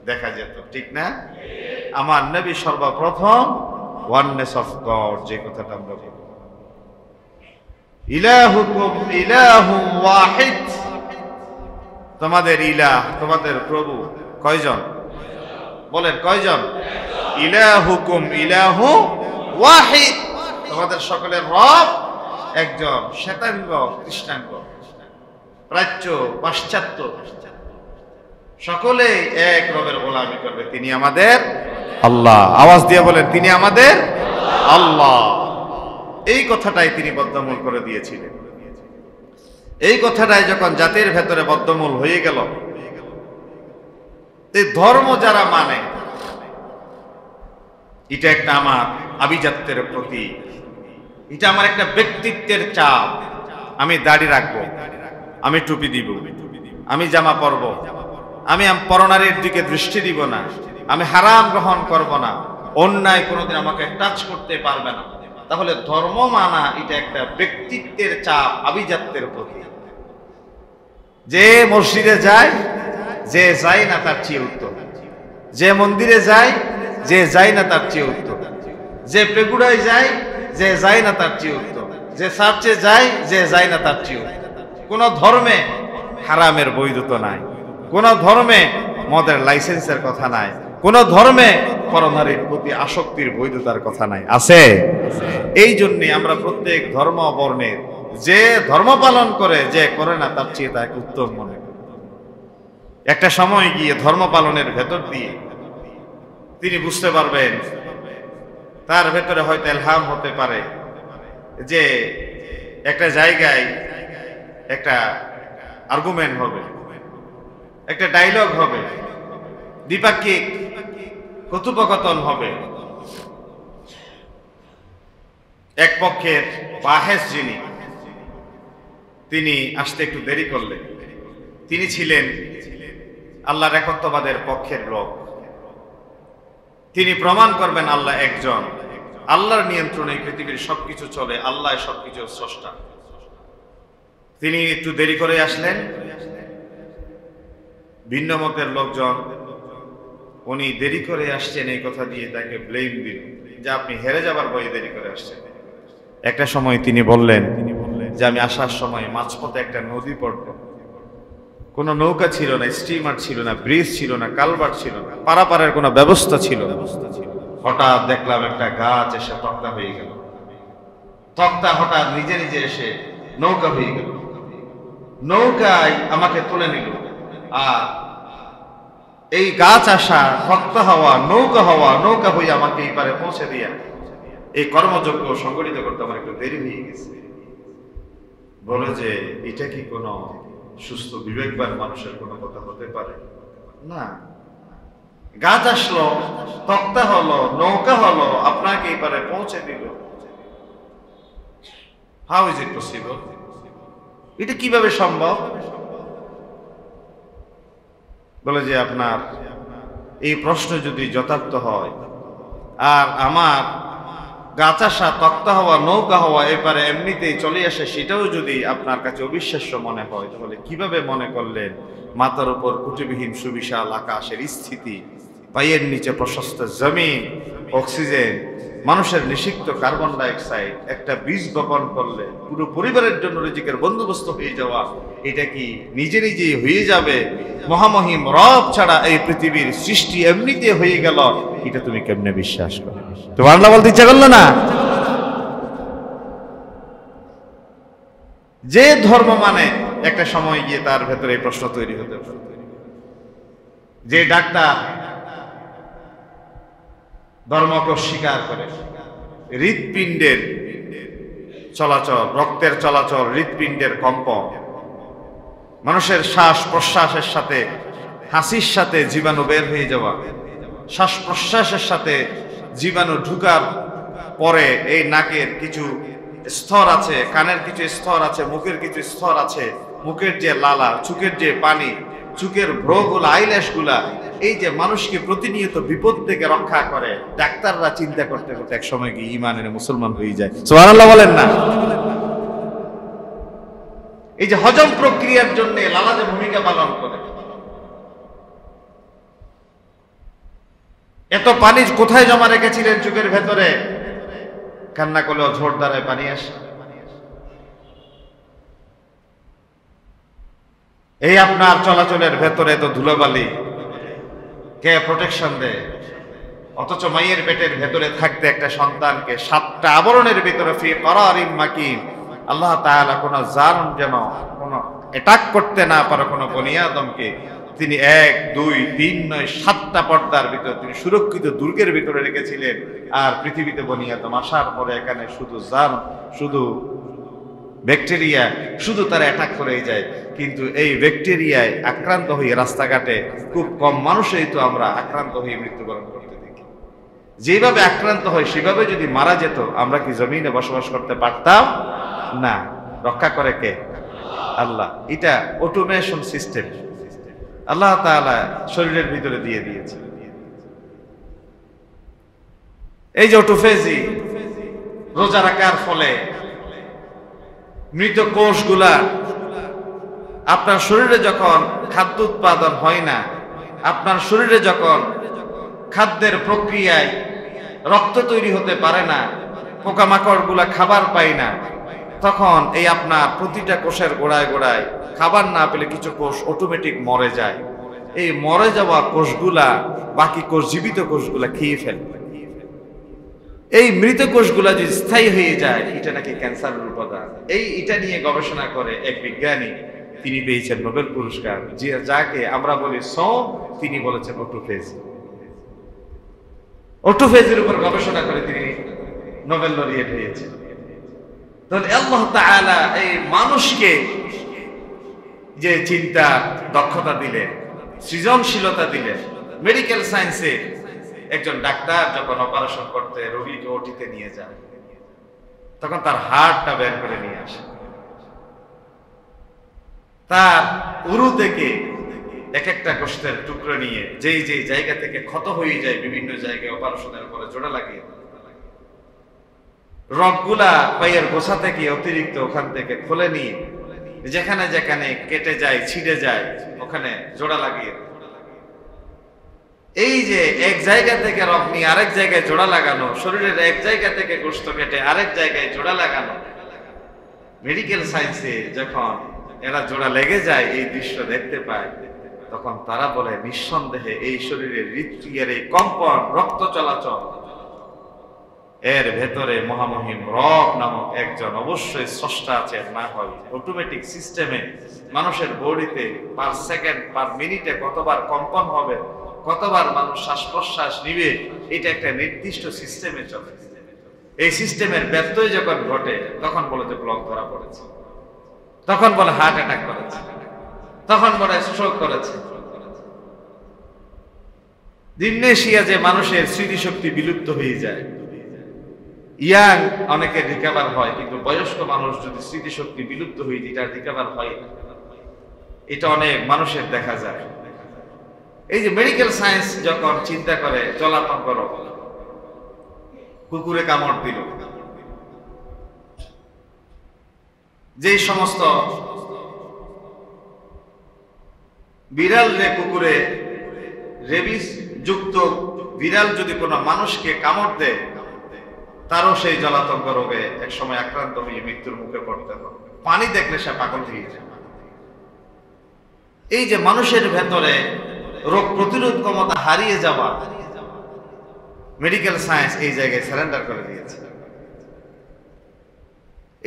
দেখা যেত, ঠিক না? আমার নবী সর্বপ্রথম ওয়াননেস অফ গড, যে কথাটা আমরা বলি, ইলাহুকুম ইলাহু ওয়াহিদ, তোমাদের ইলাহ, তোমাদের প্রভু কয়জন? বলেন কয়জন? ইলাহুকুম ইলাহু ওয়াহিদ, তোমাদের সকলের রব একজন। শ্বেতাঙ্গ, কৃষ্ণাঙ্গ, প্রাচ্য, পাশ্চাত্য, সকলে এক রবের গোলামি করবে, তিনি আমাদের আল্লাহ। আওয়াজ দিয়ে বলেন, তিনি আমাদের আল্লাহ। এই কথাটাই তিনি বদ্ধমূল করে দিয়েছিলেন। এই কথাটাই যখন জাতির ভেতরে বদ্ধমূল হয়ে গেল, এই ধর্ম যারা মানে, এটা একটা আমার আভিজাত্যের প্রতীক, এটা আমার একটা ব্যক্তিত্বের চাপ। আমি দাড়ি রাখবো, আমি টুপি দিব, আমি জামা পরব, আমি পরনারীর দিকে দৃষ্টি দিব না, আমি হারাম গ্রহণ করব না, অন্যায় কোনোদিন আমাকে টাচ করতে পারবে না। তাহলে ধর্ম মানা এটা একটা ব্যক্তিত্বের চাপ, আভিজাত্যের প্রতীক। যে মসজিদে যায়, যে যায় না তার চেয়ে উত্তম। যে মন্দিরে যায়, যে যায় না তার চেয়ে উত্তম। যে পেগুড়ায় যায়, যে যায় না তার চেয়ে উত্তম। যে চার্চে যায়, যে যায় না তার চেয়ে উত্তম। কোন ধর্মে হারামের বৈধতা নাই, কোন ধর্মে মদের লাইসেন্সের কথা নাই, কোন ধর্মে পরনারীর প্রতি আসক্তির বৈধতার কথা নাই। আছে? এই জন্যে আমরা প্রত্যেক ধর্ম বর্ণের যে ধর্ম পালন করে, যে করে না তার চেয়ে তাকে উত্তম মনে করি। একটা সময় গিয়ে ধর্ম পালনের ভেতর দিয়ে তিনি বুঝতে পারবেন, তার ভেতরে হয়তো ইলহাম হতে পারে যে একটা জায়গায় একটা আর্গুমেন্ট হবে, একটা ডায়লগ হবে, দ্বিপাক্ষিক কথোপকথন হবে। এক পক্ষের বাহেস যিনি, তিনি আসতে একটু দেরি করলেন। তিনি ছিলেন আল্লাহর একত্ববাদের পক্ষের লোক। তিনি প্রমাণ করবেন আল্লাহ একজন, আল্লাহর নিয়ন্ত্রণে পৃথিবীর সবকিছু চলে, আল্লাহ সবকিছু স্রষ্টা। তিনি একটু দেরি করে আসলেন। ভিন্ন মতের লোকজন উনি দেরি করে আসছেন এই কথা দিয়ে তাকে ব্লেম দিল, যে আপনি হেরে যাবার ভয়ে দেরি করে আসছেন। একটা সময় তিনি বললেন যে আমি আসার সময় মাঝপথে একটা নদী পড়ল, কোনো নৌকা ছিল না, স্টিমার ছিল না, ব্রিজ ছিল না, কালভার্ট ছিল না, পারাপারের কোনো ব্যবস্থা ছিল না। হঠাৎ দেখলাম একটা গাছ এসে তক্তা হয়ে গেল। তক্তা হঠাৎ নিজে নিজে এসে নৌকা হয়ে গেল। নৌকায় আমাকে তুলে নিল, আর এই গাছ আসা, তক্তা হওয়া, নৌকা হয়ে আমাকে এই পারে পৌঁছে দিয়া এই কর্মযজ্ঞ সংগঠিত করতে আমার একটু দেরি হয়ে গেছে। বলে যে এটা কি কোনো সুস্থ বিবেকবান মানুষের কোনো কথা হতে পারে? না, গাছ আসলো, তক্তা হলো, নৌকা হলো, আপনাকে এই পারে পৌঁছে দিল। How is it possible? এটা কিভাবে সম্ভব? বলে যে আপনার এই প্রশ্ন যদি যথার্থ হয়, আর আমার গাছ আসা, তক্তা হওয়া, নৌকা হওয়া এবারে এমনিতেই চলে আসে, সেটাও যদি আপনার কাছে অবিশ্বাস্য মনে হয়, তাহলে কিভাবে মনে করলেন মাথার উপর কুটিবিহীন সুবিশাল আকাশের স্থিতি, পায়ের নিচে প্রশস্ত জমিন, অক্সিজেন, মানুষের নিষিক্ত কার্বন ডাইঅক্সাইড, একটা বীজ বপন করলে পুরো পরিবারের জন্য রিজিকের বন্দোবস্ত হয়ে যাওয়া, এটা কি নিজে নিজেই হয়ে যাবে? মহামহিম রব ছাড়া এই পৃথিবীর সৃষ্টি এমনিতে হয়ে গেল, এটা তুমি কেমনে বিশ্বাস করো? তো বাংলা বলতে ইচ্ছা করলো না? যে ধর্ম মানে একটা সময় গিয়ে তার ভেতরে এই প্রশ্ন তৈরি হতে পারে। যে ডাক্তার ধর্মকে অস্বীকার করে, হৃৎপিণ্ডের চলাচল, রক্তের চলাচল, হৃৎপিণ্ডের কম্পন, মানুষের শ্বাস প্রশ্বাসের সাথে, হাসির সাথে জীবাণু বের হয়ে যাওয়া, শ্বাস প্রশ্বাসের সাথে জীবাণু ঢুকার পরে এই নাকের কিছু স্তর আছে, কানের কিছু স্তর আছে, মুখের কিছু স্তর আছে, মুখের যে লালা, চোখের যে পানি, চোখের ভ্রগুলা, আইল্যাশগুলা, এই যে মানুষকে প্রতিনিয়ত বিপদ থেকে রক্ষা করে, ডাক্তাররা চিন্তা করতে করতে এক সময় গিয়ে ঈমানের মুসলমান হয়ে যায়। সুবহানাল্লাহ বলেন না? এই যে হজম প্রক্রিয়ার জন্য লালা যে ভূমিকা পালন করে, এত পানি কোথায় জমা রেখেছিলেন চোখের ভেতরে, কান্না করলেও ঝোড় দ্বারায় পানি আসে। এই আপনার চলাচলের ভেতরে তো ধুলোবালি, কে প্রোটেকশন দেয়? অথচ মায়ের পেটের ভেতরে থাকতে একটা সন্তানকে 7টা আবরণের ভিতরে ফি করারিম মাকিন, আল্লাহ তাআলা কোন জালিম যেন কোন অ্যাটাক করতে না পারে কোন বনি আদমকে, তিনি 1, 2, 3 নয় 7টা পর্দার ভিতরে তিনি সুরক্ষিত দুর্গের ভিতরে রেখেছিলেন। আর পৃথিবীতে বনি আদম আসার পরে এখানে শুধু জার্ম, শুধু ব্যাকটেরিয়া, শুধু তারা অ্যাটাক করেই যায়। কিন্তু এই ব্যাকটেরিয়ায় আক্রান্ত হয়ে রাস্তাঘাটে খুব কম মানুষই তো আমরা আক্রান্ত হয়ে মৃত্যুবরণ করতে দেখি। যেভাবে আক্রান্ত হয় সেভাবে যদি মারা যেত, আমরা কি জমিনে বসবাস করতে পারতাম না? রক্ষা করে কে? আল্লাহ। এটা অটোমেশন সিস্টেম আল্লাহ তাআলা শরীরের ভিতরে দিয়ে দিয়েছে। এই যে অটোফেজি, রোজা রাখার ফলে মৃত কোষগুলা আপনার শরীরে যখন খাদ্য উৎপাদন হয় না, আপনার শরীরে যখন খাদ্যের প্রক্রিয়ায় রক্ত তৈরি হতে পারে না, পোকামাকড় গুলা খাবার পায় না, তখন এই আপনার প্রতিটা কোষের গোড়ায় গোড়ায় খাবার না পেলে কিছু কোষ অটোমেটিক মরে যায়। এই মরে যাওয়া কোষগুলা বাকি কোষ, জীবিত কোষগুলা খেয়ে ফেলে। এই মৃত কোষগুলা যদি স্থায়ী হয়ে যায়, এটা নাকি ক্যান্সারের উপাদান। এটা নিয়ে গবেষণা করে এক বিজ্ঞানী, তিনি পেয়েছেন নোবেল পুরস্কার, যাকে আমরা বলি তিনি বলেছেন অটোফেজি। অটোফেজির উপর গবেষণা করে তিনি নোবেল লরিয়েট হয়েছেন। তাহলে আল্লাহ তাআলা এই মানুষকে যে চিন্তা দক্ষতা দিলেন, সৃজনশীলতা দিলেন, মেডিকেল সায়েন্সে একজন ডাক্তার যখন অপারেশন করতে রোগীকে ওটিতে নিয়ে যায়, তখন তার হাড়টা বের করে নিয়ে আসে, তার উরু থেকে এক একটা গোশতের টুকরো নিয়ে যেই যেই জায়গা থেকে ক্ষত হয়ে যায়, বিভিন্ন জায়গায় অপারেশনের পরে জোড়া লাগিয়ে রগগুলা পায়ের গোছা থেকে অতিরিক্ত ওখান থেকে খুলে নিয়ে যেখানে যেখানে কেটে যায়, ছিঁড়ে যায়, ওখানে জোড়া লাগিয়ে। এই যে এক জায়গা থেকে রগ নিয়ে আরেক জায়গায় জোড়া লাগানো, শরীরের এক জায়গা থেকে গোশত কেটে আরেক জায়গায় জোড়া লাগানো, মেডিকেল সায়েন্সে যখন এরা জোড়া লেগে যায়, এই দৃশ্য দেখতে পায়, তখন তারা বলে নিঃসন্দেহে এই শরীরের হৃৎক্রিয়ার এই কম্পন, রক্ত চলাচল, এর ভেতরে মহামহিম রব নামক একজন অবশ্যই স্রষ্টা আছেন। না হয় অটোমেটিক সিস্টেমে মানুষের বডিতে পার সেকেন্ড পার মিনিটে কতবার কম্পন হবে, কতবার মানুষ শ্বাস প্রশ্বাস নিবে, এটা একটা নির্দিষ্ট সিস্টেমে চলে। এই সিস্টেমের ব্যত্যয় যখন ঘটে, তখন বলে যে ব্লক ধরা পড়েছে, তখন বলে হার্ট অ্যাটাক করেছে, তখন বলে স্ট্রোক করেছে। দিনেশিয়া যে মানুষের স্মৃতিশক্তি বিলুপ্ত হয়ে যায়, ইয়াং অনেকের রিকভার হয়, কিন্তু বয়স্ক মানুষ যদি স্মৃতিশক্তি বিলুপ্ত হয়ে যায়, এটা রিকভার হয় না। এটা অনেক মানুষের দেখা যায়। এই যে মেডিকেল সায়েন্স যখন চিন্তা করে জলাতঙ্ক রোগ, কুকুরে কামড় দিল, যে সমস্ত বিড়াল রে কুকুরে রেবিস যুক্ত বিড়াল যদি কোনো মানুষকে কামড় দেয়, তারও সেই জলাতঙ্ক রোগে এক সময় আক্রান্ত হয়ে মৃত্যুর মুখে পড়তে হবে। পানি দেখলে সে পাগল হয়ে যায়। এই যে মানুষের ভেতরে রোগ প্রতিরোধ ক্ষমতা হারিয়ে যাওয়া, মেডিকেল সায়েন্স এই জায়গায় সারেন্ডার করে দিয়েছে।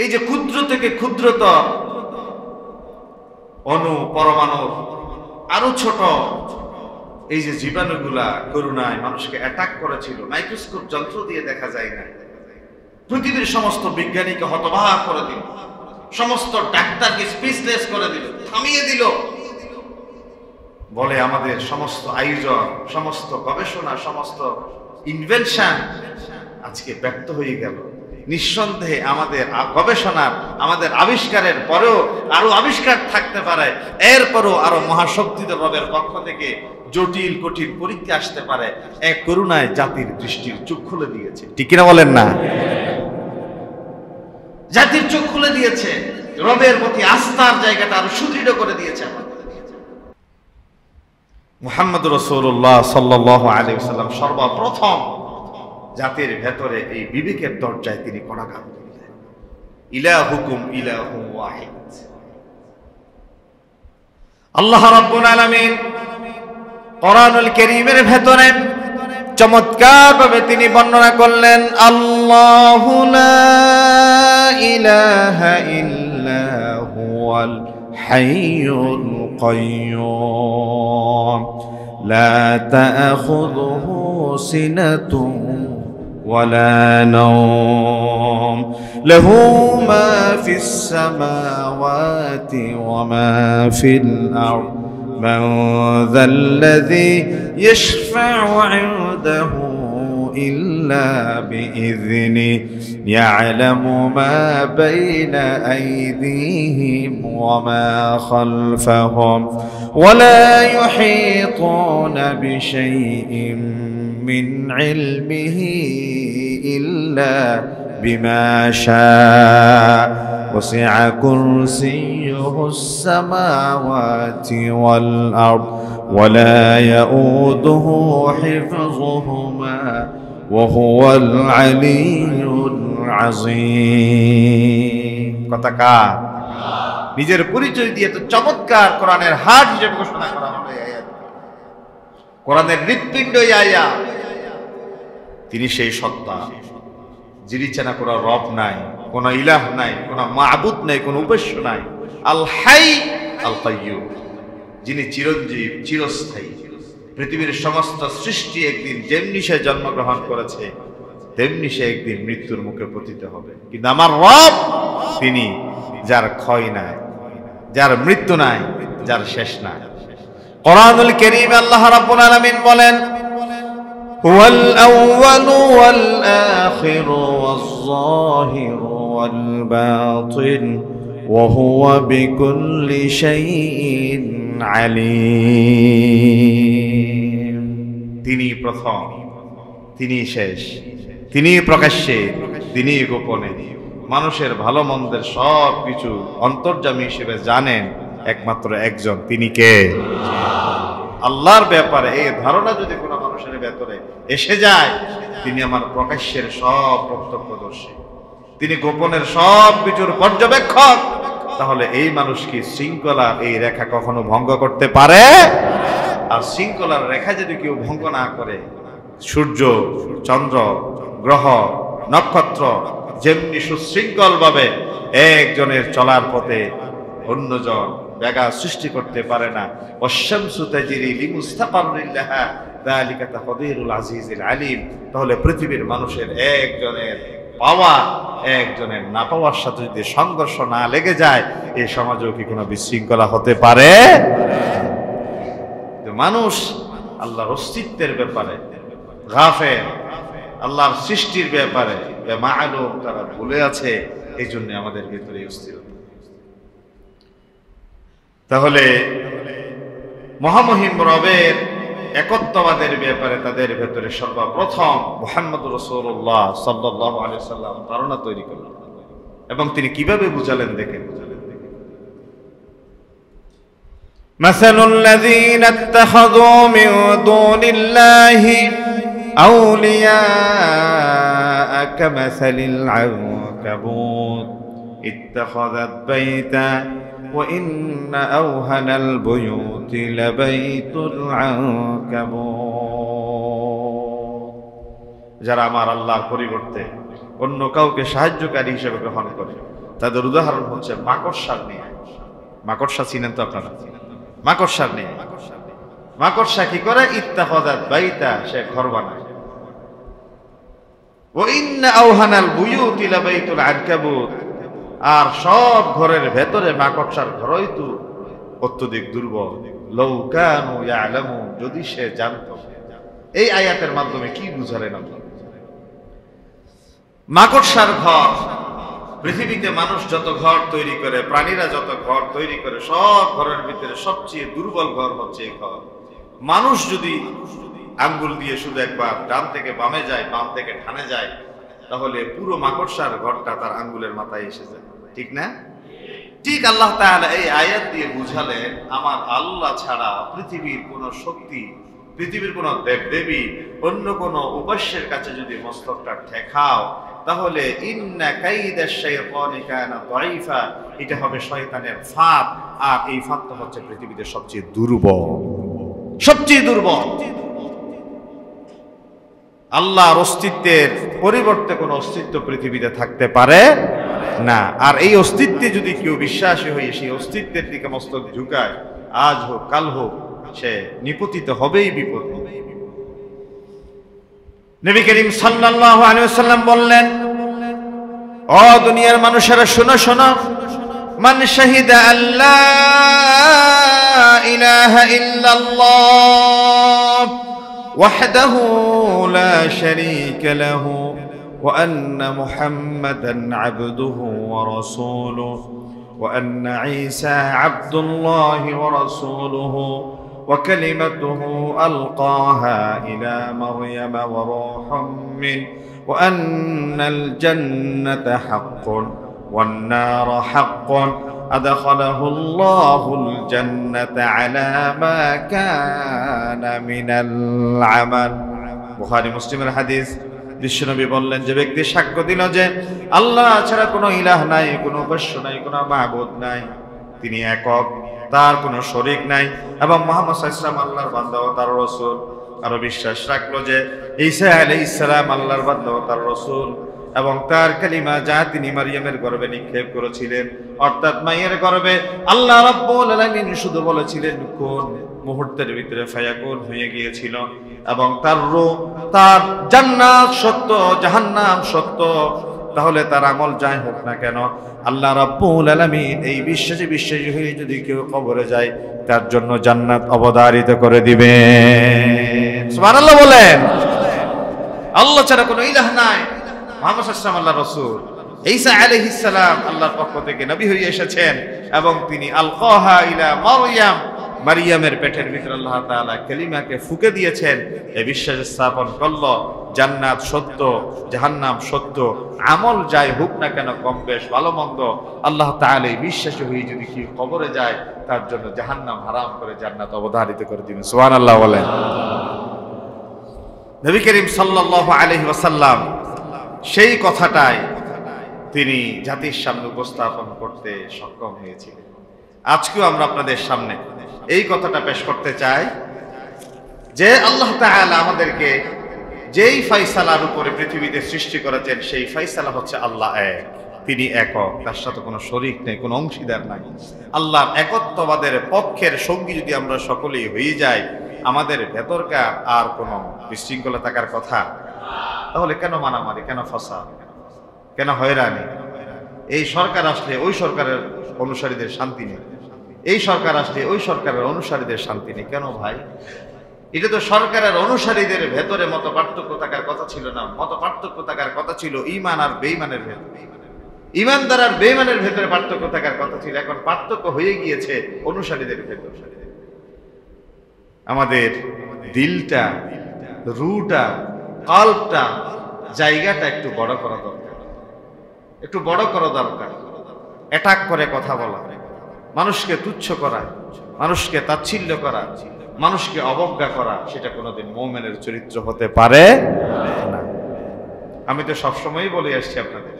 এই যে ক্ষুদ্র থেকে ক্ষুদ্রতর অণু, পরমাণু, আরো ছোট এই যে জীবাণুগুলা করোনায় মানুষকে অ্যাটাক করেছিল, মাইক্রোস্কোপ যন্ত্র দিয়ে দেখা যায় না, পৃথিবীর সমস্ত বিজ্ঞানীকে হতবাক করে দিল, সমস্ত ডাক্তারকে স্পিচলেস করে দিল, থামিয়ে দিল। বলে আমাদের সমস্ত আয়োজন, সমস্ত গবেষণা, সমস্ত ইনভেনশন আজকে ব্যর্থ হয়ে গেল। নিঃসন্দেহে আমাদের গবেষণা, আমাদের আবিষ্কারের পরেও আরো আবিষ্কার থাকতে পারে, এরপরও আরো মহাশক্তিধর রবের পক্ষ থেকে জটিল কঠিন পরীক্ষা আসতে পারে। এক করুণায় জাতির দৃষ্টির চোখ খুলে দিয়েছে, ঠিক কিনা বলেন না? জাতির চোখ খুলে দিয়েছে, রবের প্রতি আস্থার জায়গাটা আরো সুদৃঢ় করে দিয়েছে। মুহাম্মদ রাসূলুল্লাহ সাল্লাল্লাহু আলাইহি ওয়াসাল্লাম সর্বপ্রথম জাতির ভেতরে এই বিবেকের দরজায় তিনি কড়াঘাত করলেন। ইলাহুকুম ইলাহু ওয়াহিদ। আল্লাহ রাব্বুল আলামিন কোরআনুল কারীমের ভেতরে চমৎকার ভাবে তিনি বর্ণনা করলেন, আল্লাহু লা ইলাহা ইল্লা হুয়াল হাইয়ুল কাইয়্যুম লা তা'খুযুহু সিনাতুন ওয়ালা নাওম লাহু মা ফিস সামাওয়াতি ওয়া মা ফিল আরদ من ذا الذي يشفع عنده إلا بإذنه يعلم ما بين أيديهم وما خلفهم ولا يحيطون بشيء من علمه إلا بما شاء وسع كرسيه السماوات والأرض ولا يؤوده حفظهما وهو العلي العظيم। কতকার নিজের পরিচয় দিয়ে তো চমৎকার কোরআনের হাট হিসেবে ঘোষণা করা হলো এই আয়াত। কোরআনের হৃৎপিণ্ড এই আয়াত। তিনি সেই সত্তা যিনি চেনা কোনো রব নাই, কোনো ইলাহ নাই, কোনো মাবুদ নাই, কোনো উপাস্য নাই। আল হাই আল কাইয়্যুম, যিনি চিরঞ্জীব, চিরস্থায়ী। পৃথিবীর সমস্ত সৃষ্টি একদিন যেমনি সে জন্মগ্রহণ করেছে তেমনি সে একদিন মৃত্যুর মুখে পতিত হবে, কিন্তু আমার রব তিনি যার ক্ষয় নাই, যার মৃত্যু নাই, যার শেষ নাই। কোরআনুল কারীমে আল্লাহ রাব্বুল আলামিন বলেন, هو الأول والآخر والظاهر والباطن وهو بكل شيء عليم। তিনি প্রথম, তিনি শেষ, তিনি প্রকাশ্যে, তিনি গোপনে। মানুষের ভালো মন্দের সব কিছু অন্তর্যামী হিসেবে জানেন একমাত্র একজন, তিনি কে? আল্লাহর ব্যাপারে এই ধারণা যদি কোনো মানুষের ভেতরে এসে যায়, তিনি আমার প্রকাশ্যের সব প্রত্যক্ষদর্শী, তিনি গোপনের সব কিছুর পর্যবেক্ষক, তাহলে এই মানুষ কি শৃঙ্খলা এই রেখা কখনো ভঙ্গ করতে পারে? আর শৃঙ্খলার রেখা যদি কেউ ভঙ্গ না করে, সূর্য, চন্দ্র, গ্রহ, নক্ষত্র যেমনি সুশৃঙ্খল ভাবে একজনের চলার পথে অন্যজন ব্যাঘাত সৃষ্টি করতে পারে না, ওয়াশ-শামসু তাজরি লিমুস্তাকাররিন লাহা যালিকা তাকদীরুল আজিজিল আলিম, তাহলে পৃথিবীর মানুষের একজনের পাওয়া একজনের না পাওয়ার সাথে যদি সংঘর্ষ না লেগে যায়, এই সমাজেও কি কোনো বিশৃঙ্খলা হতে পারে? মানুষ আল্লাহর অস্তিত্বের ব্যাপারে গাফেল, আল্লাহর সৃষ্টির ব্যাপারে বেমালুম, তারা ভুলে আছে। এই জন্য আমাদের ভিতরে অস্থিরতা। তাহলে মহামহিম রবের একত্ববাদের ব্যাপারে তাদের ভেতরে সর্বপ্রথম মুহাম্মদ রাসূলুল্লাহ সাল্লাল্লাহু আলাইহি ওয়াসাল্লাম ধারণা তৈরি করলেন, এবং তিনি কিভাবে বুঝালেন দেখেন। মাসালুল লাযীনা ইত্তাখাযু মিন দুনিল্লাহি আউলিয়া কামাসালিল আনকাবুত ইত্তাখাযাত বাইতা وإن أوهن البيوت لبيت العنكبوت। যারা আমার আল্লাহর পরিবর্তে অন্য কাউকে সাহায্যকারী হিসেবে গ্রহণ করে, তাদের উদাহরণ হচ্ছে মাকড়সার নিয়ে। মাকড়সা চিনেন তো আপনারা? মাকড়সার নিয়ে, মাকড়সা কি করে? ইত্তাখাযাত বাইতা, সে ঘর বানায়। ওয়া ইন্না আওহানাল বুয়ুতি লাবাইতুল আনকাবুত, আর সব ঘরের ভেতরে মাকড়সার ঘরই তো অত্যধিক দুর্বল। লাউ কানু ইয়ালামুন, যদি সে জানতো। এই আয়াতের মাধ্যমে কি বুঝালেন আল্লাহ? মাকড়সার ঘর, পৃথিবীতে মানুষ যত ঘর তৈরি করে, প্রাণীরা যত ঘর তৈরি করে, সব ঘরের ভিতরে সবচেয়ে দুর্বল ঘর হচ্ছে এই ঘর। মানুষ যদি আঙ্গুল দিয়ে শুধু একবার ডান থেকে বামে যায়, বাম থেকে ডানে যায়, তাহলে পুরো মাকড়সার ঘরটা তার আঙ্গুলের মাথায় এসে যায়, ঠিক না? ঠিক আল্লাহ তাআলা এই আয়াত দিয়ে বুঝালেন, আমার আল্লাহ ছাড়া পৃথিবীর কোনো শক্তি, পৃথিবীর কোনো দেবদেবী, অন্য কোনো উপাস্যের কাছে যদি মস্তকটা ঠেকাও, তাহলে ইন্না কাইদাশ শাইতানি কানা দাঈফা, এটা হবে শয়তানের ফাঁদ। আর এই ফাঁদটা হচ্ছে পৃথিবীতে সবচেয়ে দুর্বল, সবচেয়ে দুর্বল। আল্লাহর অস্তিত্বের পরিবর্তে কোনো অস্তিত্ব পৃথিবীতে থাকতে পারে না। আর এই অস্তিত্বে যদি কেউ বিশ্বাসী হয়ে সেই অস্তিত্বের দিকে মস্তক ঝুঁকায়, আজ হোক কাল হোক, সে নিপতিত হবেই বিপদ। নবী করিম সাল্লাল্লাহু আলাইহি ওয়াসাল্লাম বললেন, ও দুনিয়ার মানুষেরা শোনো শোনো, মান শাহিদা আল্লাহ ইলাহা ইল্লাল্লাহ ওয়াহদাহু লা শারীকা লাহু ওয়া আন্না মুহাম্মাদান আবদুহু ওয়া রাসূলুহু ওয়া আন্না ঈসা আবদুল্লাহি ওয়া রাসূলুহু وكلمته ألقاها إلى مريم وروح منه وأن الجنة حق والنار حق أدخله الله الجنة على ما كان من العمل। বুখারী মুসলিমের হাদিস। বিশ্বনবী বললেন, যে ব্যক্তি সাক্ষ্য দিল যে আল্লাহ ছাড়া কোনো ইলাহ নাই, কোনো উপাস্য নাই, কোনো মাবুদ নাই, তিনি একক, তার কোনো শরীক নাই, এবং মুহাম্মদ সাল্লাল্লাহু আলাইহি ওয়াসাল্লাম আল্লাহর বান্দা ও তার রাসূল, আরো বিশ্বাস রাখলো যে ঈসা আলাইহিস সালাম আল্লাহর বান্দা ও তার রাসূল, এবং তার কালিমা যা তিনি মারিয়ামের গর্ভে নিক্ষেপ করেছিলেন, অর্থাৎ মায়ের গর্ভে আল্লাহ রাব্বুল আলামিন শুধু বলেছিলেন কোন, মুহূর্তের ভিতরে ফায়াকুন হয়ে গিয়েছিল। এবং তার রূহ, তার জান্নাত সত্য, জাহান্নাম সত্য, তাহলে তার আমল যাই হোক না কেন, আল্লাহ রাব্বুল আলামিন এই বিশ্বাসী হয়ে যদি কেউ কবরে যায়, তার জন্য জান্নাত অবধারিত করে দিবেন। সুবহানাল্লাহ বলেন। আল্লাহ ছাড়া কোনো ইলাহ নাই, মুহাম্মদ সাল্লাল্লাহু আলাইহি ওয়াসাল্লাম আল্লাহর রাসূল, ঈসা আলাইহিস সালাম আল্লাহর পক্ষ থেকে নবী হয়ে এসেছেন, এবং তিনি আলকাহা ইলা মারইয়াম, মারিয়ামের পেটের ভিতরে আল্লাহ তাআলা কালিমাকে ফুঁকে দিয়েছেন। এই বিশ্বাস স্থাপন করলো জান্নাত সত্য, জাহান্নাম সত্য, আমল যাই হোক না কেন, কম বেশ ভালো মন্দ, আল্লাহ তাআলা এই বিশ্বাসী হয়ে যদি কেউ কবরে যায়, তার জন্য জাহান্নাম হারাম করে জান্নাত অবধারিত করে দিবেন। সুবহানাল্লাহ বলেন। নবী করিম সাল্লাল্লাহু আলাইহি ওয়াসাল্লাম সেই কথাটাই তিনি জাতির সামনে উপস্থাপন করতে সক্ষম হয়েছিলেন। আজকেও আমরা আপনাদের সামনে এই কথাটা পেশ করতে চাই যে আল্লাহ তাআলা আমাদেরকে যেই ফয়সালার উপরে পৃথিবীতে সৃষ্টি করেছেন, সেই ফয়সালা হচ্ছে আল্লাহ এক, তিনি একক, তার সাথে কোনো শরীক নেই, কোনো অংশীদার নাই। আল্লাহর একত্ববাদের পক্ষের সঙ্গী যদি আমরা সকলেই হয়ে যাই, আমাদের ভেতরকার আর কোনো বিশৃঙ্খলা থাকার কথা? তাহলে কেন মারামারি, কেন ফাসাদ, কেন হয়রানি? এই সরকার আসলে ওই সরকারের অনুসারীদের শান্তি নেই, এই সরকার আসলে ওই সরকারের অনুসারীদের শান্তি নেই। কেন ভাই? এটা তো সরকারের অনুসারীদের ভেতরে মত পার্থক্য থাকার কথা ছিল না, মত পার্থক্য থাকার কথা ছিল ঈমান আর বেঈমানের ভেতরে, ঈমানদার আর বেঈমানের ভেতরে পার্থক্য থাকার কথা ছিল। এখন পার্থক্য হয়ে গিয়েছে অনুসারীদের ভেতরে। আমাদের দিলটা, রুটা, কলবটা, জায়গাটা একটু বড় করা দরকার, একটু বড় করা দরকার। অ্যাটাক করে কথা বলা, মানুষকে তুচ্ছ করা, মানুষকে তাচ্ছিল্য করা, মানুষকে অবজ্ঞা করা, সেটা কোনোদিন মুমিনের চরিত্র হতে পারে না। আমি তো সবসময়ই বলে আসছি আপনাদের,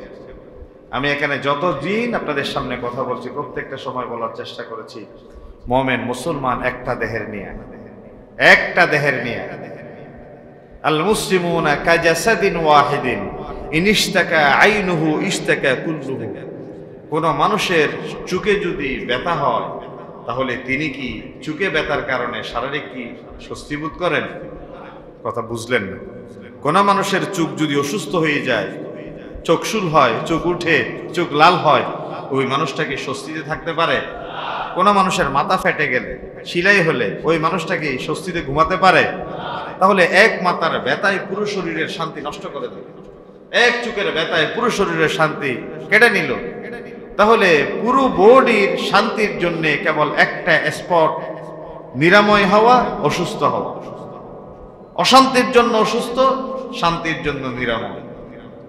আমি এখানে যতদিন আপনাদের সামনে কথা বলছি, প্রত্যেকটা সময় বলার চেষ্টা করেছি, মুমিন মুসলমান একটা দেহের নিয়ে, একটা দেহের নিয়ে। আল মুসলিমুনা কাজাসাদিন ওয়াহিদিন ইনিশতাকা আইনুহু ইশতাকা কুল্লুহু। কোন মানুষের চোখে যদি ব্যথা হয়, তাহলে তিনি কি চোখে ব্যথার কারণে শারীরিক কি স্বস্তি বোধ করেন? কথা বুঝলেন না? কোন মানুষের চোখ যদি অসুস্থ হয়ে যায়, চোখশুল হয়, চোখ উঠে, চোখ লাল হয়, ওই মানুষটা কি স্বস্তিতে থাকতে পারে? কোন মানুষের মাথা ফেটে গেলে, শিলাই হলে ওই মানুষটা কি স্বস্তিতে ঘুমাতে পারে? তাহলে এক মাথার ব্যথায় পুরো শরীরের শান্তি নষ্ট করে দেবে, এক চোখের ব্যথায় পুরো শরীরের শান্তি কেটে নিল। তাহলে পুরো বডির শান্তির জন্য কেবল একটা স্পট, নিরাময় হওয়া, অসুস্থ হওয়া। অশান্তির জন্য অসুস্থ, শান্তির জন্য নিরাময়।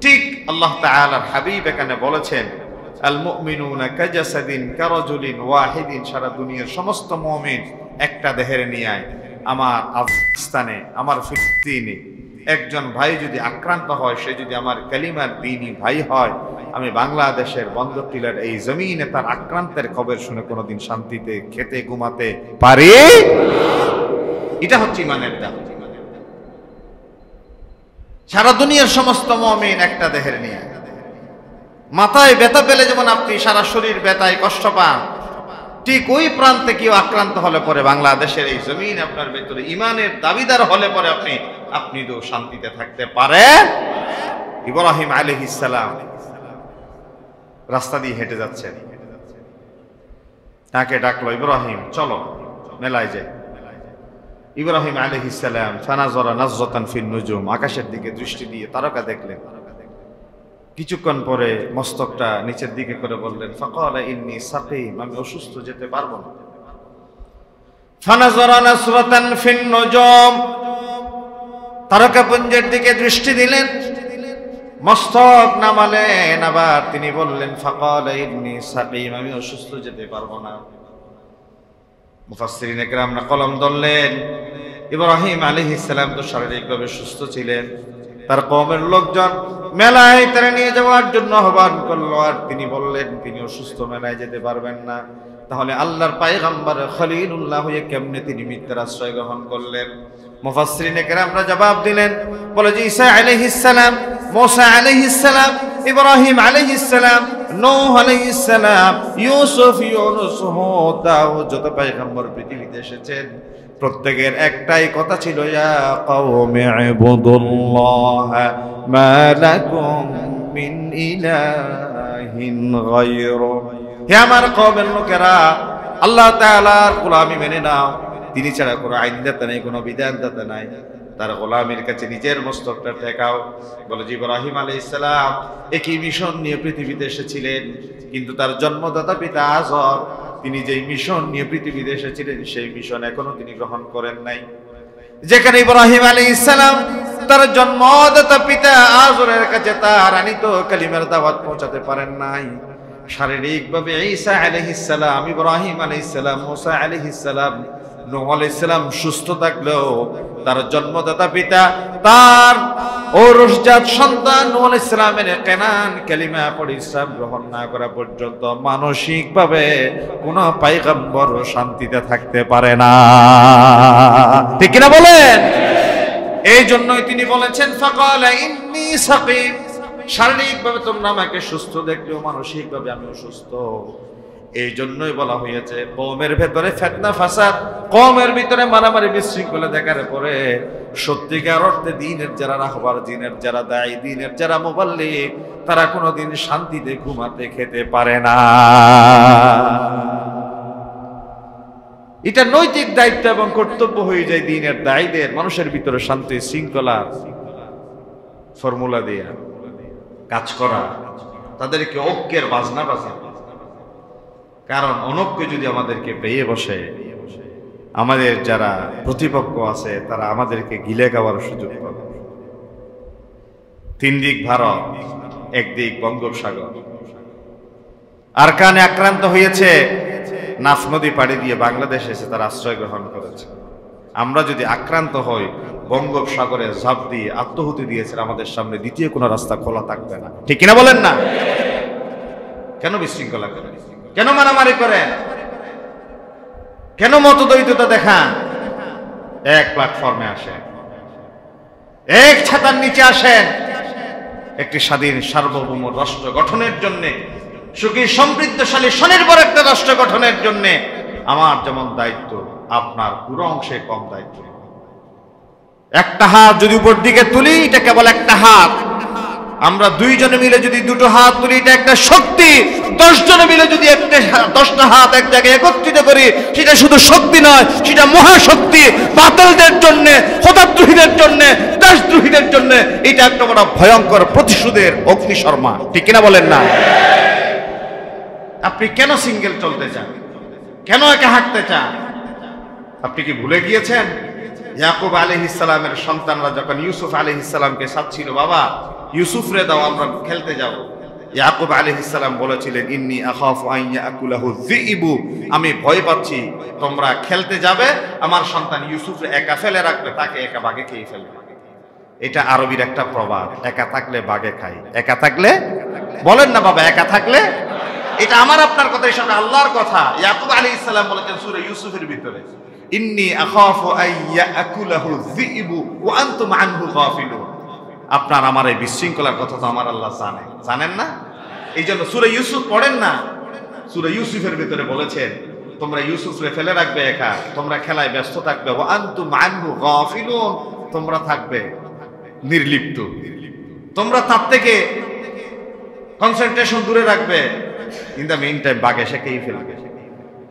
ঠিক আল্লাহ তাআলার হাবিব এখানে বলেছেন, আল মুমিনুনা কাজাসাদিন কারাজুলিন ওয়াহিদিন। সারা দুনিয়ার সমস্ত মুমিন একটা দেহের নিয়ায়। আমার আফগানিস্তানে, আমার ফিলিস্তিনে একজন ভাই যদি আক্রান্ত হয়, সে যদি আমার কালিমার দ্বীনি ভাই হয়, আমি বাংলাদেশের বন্দর টিলার এই জমিনে তার আক্রান্তের খবর শুনে কোনোদিন শান্তিতে খেতে ঘুমাতে পারি? এটা হচ্ছে ইমানের দাম। সারা দুনিয়ার সমস্ত মুমিন একটা দেহের নিয়ে। মাথায় ব্যথা পেলে যেমন আপনি সারা শরীর ব্যথায় কষ্ট পান, ঠিক ওই প্রান্তে কেউ আক্রান্ত হলে পরে বাংলাদেশের এই জমিন আপনার ভেতরে ইমানের দাবিদার হলে পরে আপনি তো শান্তিতে থাকতে পারেন। ইব্রাহিম আলাইহিস সালাম রাস্তা দিয়ে হেঁটে যাচ্ছেন, তাকে ডাকলো, ইব্রাহিম চলো মেলায় যাই। ইব্রাহিম আলাইহিস সালাম ফানাজারা নাজরাতান ফিন নুজুম, আকাশের দিকে দৃষ্টি দিয়ে তারকা দেখলেন। কিছুক্ষণ পরে মস্তকটা নিচের দিকে করে বললেন, ফাকালা ইন্নী সাকিম, আমি অসুস্থ, যেতে পারবো না। ফানাজারা নাজরাতান ফিন নুজুম, তারকাপুঞ্জের দিকে দৃষ্টি দিলেন, মস্তক নামালেন, আবার তিনি বললেন, ফাকালা ইন্নী সাকিম, আমি অসুস্থ, যেতে পারবো না। মুফাসসিরিন ইকরামরা কলম ধরলেন, ইব্রাহিম আলাইহিস সালাম তো শারীরিকভাবে সুস্থ ছিলেন, তার কওমের লোকজন মেলায় তারা নিয়ে যাওয়ার জন্য আহ্বান করলো, আর তিনি বললেন তিনি অসুস্থ, মেলায় যেতে পারবেন না। তাহলে আল্লাহর পয়গম্বর খলিলুল্লাহ হয়ে কেমনে তিনি মিথ্যার আশ্রয় গ্রহণ করলেন? মুফাসসিরিন ইকরামরা জবাব দিলেন, বলে যে ঈসা আলাইহিস সালাম, মুসা আলাইহিস সালাম, ইব্রাহিম আলাইহিস সালাম, নূহ আলাইহিস সালাম, ইউসুফ, ইউনুস, হুদ, দাউদ, যত পয়গম্বর পৃথিবীতে এসেছেন প্রত্যেকের একটাই কথা ছিল, ইয়া কওমি ইবুদুল্লাহ মা লাকুম মিন ইলাহিন গায়রু। হে আমার কওমের লোকেরা, আল্লাহ তাআলার গোলামি মেনে নাও, তিনি ছাড়া কোনো আইনদাতা নেই, কোনো বিধানদাতা নাই। তার গোলামের কাছে নিজের মস্তকটা ঠেকাও। বলে যে ইব্রাহিম আলাইহিস সালাম একই মিশন নিয়ে পৃথিবীতে এসেছিলেন, কিন্তু তার জন্মদাতা পিতা আজর, তিনি যেই মিশন নিয়ে পৃথিবীতে এসেছিলেন সেই মিশন এখনো তিনি গ্রহণ করেন নাই। যেখানে ইব্রাহিম আলাইহিস সালাম তার জন্মদাতা পিতা আজরের কাছে তার আনিত কালিমার দাওয়াত পৌঁছাতে পারেন নাই, শারীরিকভাবে ঈসা আলাইহিস সালাম, ইব্রাহিম আলাইহিস সালাম, মুসা আলাইহিস সালাম, নূহ আলাইহিস সালাম সুস্থ থাকলেও তার জন্মদাতা পিতা, তার ঔরসজাত সন্তান নূহ আলাইহিস সালামের কেনান কালিমা পড়ে ইসলাম গ্রহণ না করা পর্যন্ত মানসিকভাবে কোন পয়গম্বর শান্তিতে থাকতে পারে না। ঠিক কিনা বলেন? এই জন্যই তিনি বলেছেন, ফাকালা ইন্নী সাকিম, শারীরিকভাবে তোমরা আমাকে সুস্থ দেখলেও মানসিকভাবে আমি অসুস্থ। এই জন্যই বলা হয়েছে কওমের ভেতরে ফিতনা ফাসাদ, কওমের ভিতরে মারামারি বিশৃঙ্খলা দেখার পরে সত্যিকার অর্থে দ্বীনের যারা রাহবার, দ্বীনের যারা দায়ী, দ্বীনের যারা মুবাল্লিগ, তারা কোনোদিন শান্তিতে ঘুমাতে খেতে পারে না। এটা নৈতিক দায়িত্ব এবং কর্তব্য হয়ে যায় দ্বীনের দায়ীদের মানুষের ভিতরে শান্তি শৃঙ্খলা ফর্মুলা দিয়ে কাজ করা, তাদেরকে ঐক্যের বাজনা বাজানো। কারণ অনৈক্য যদি আমাদেরকে পেয়ে বসে, আমাদের যারা প্রতিপক্ষ আছে তারা আমাদেরকে গিলে খাওয়ার সুযোগ পাবে। তিন দিক ভারত, একদিক বঙ্গোপসাগর, আর কানে আক্রান্ত হয়েছে, নাফ নদী পাড়ি দিয়ে বাংলাদেশে এসে তারা আশ্রয় গ্রহণ করেছে। আমরা যদি আক্রান্ত হই, বঙ্গোপসাগরে ঝাঁপ দিয়ে আত্মহুতি দিয়েছে, আমাদের সামনে দ্বিতীয় কোনো রাস্তা খোলা থাকবে না। ঠিক কিনা বলেন না? কেন বিশৃঙ্খলা করেন? কেন মারামারি করেন? কেন মতদ্বৈততা দেখান? এক প্ল্যাটফর্মে আসেন, এক ছাতার নিচে আসেন, একটি স্বাধীন সার্বভৌম রাষ্ট্র গঠনের জন্য, সুখী সমৃদ্ধশালী স্বনির্ভর একটা রাষ্ট্র গঠনের জন্য আমার যেমন দায়িত্ব, আপনার পুরো অংশে কম দায়িত্ব। একটা হাত যদি উপর দিকে তুলি এটা কেবল একটা হাত, আমরা 2 জনে মিলে যদি 2টো হাত তুলি এটা একটা শক্তি, 10 জনে মিলে যদি 10টা হাত এক জায়গায় একত্রিত করি সেটা শুধু শক্তি নয়, সেটা মহাশক্তি। বাতিলদের জন্য, খোদাদ্রোহীদের জন্য, দেশদ্রোহীদের জন্য এটা একটা বড় ভয়ঙ্কর প্রতিশোধের অগ্নিশর্মা। ঠিক কিনা বলেন না? আপনি কেন সিঙ্গেল চলতে চান? কেন একা হাঁটতে চান? আপনি কি ভুলে গিয়েছেন ইয়াকুব আলাইহিস সালামের সন্তানরা যখন ইউসুফ আলাইহিস সালামকে চাচ্ছিল, বাবা ইউসুফ রে দাও, আমরা খেলতে যাব। ইয়াকুব আলাইহিস সালাম বলেছিলেন, ইন্নী আখাফু আন ইয়াকুলাহু যিইবু, আমি ভয় পাচ্ছি তোমরা খেলতে যাবে, আমার সন্তান ইউসুফ রে একা ফেলে রাখবে, তাকে একা বাঘে খেয়ে ফেলবে। এটা আরবির একটা প্রবাদ, একা থাকলে বাঘে খায়। একা থাকলে, বলেন না বাবা, একা থাকলে, এটা আমার আপনার কথা, এটা আল্লাহর কথা। ইয়াকুব আলাইহিস সালাম বলেছেন সূরা ইউসুফের ভিতরে, ইন্নী আখাফু আন ইয়াকুলাহু যিইবু ওয়া আনতুম আনহু গাফিলুন। আপনার আমার এই বিশৃঙ্খলার কথা তো আমার আল্লাহ জানেন না? এই জন্য সূরা ইউসুফ পড়েন না। সূরা ইউসুফের ভিতরে বলেছেন তোমরা ইউসুফরে ফেলে রাখবে একা, তোমরা খেলায় ব্যস্ত থাকবে, ওয়া আনতুম আনহু গাফিলুন, তোমরা থাকবে নির্লিপ্ত, তোমরা তার থেকে কনসেন্ট্রেশন দূরে রাখবে। ইন দ্য মেইন টাইম বাঘ এসে খেয়ে ফেলবে।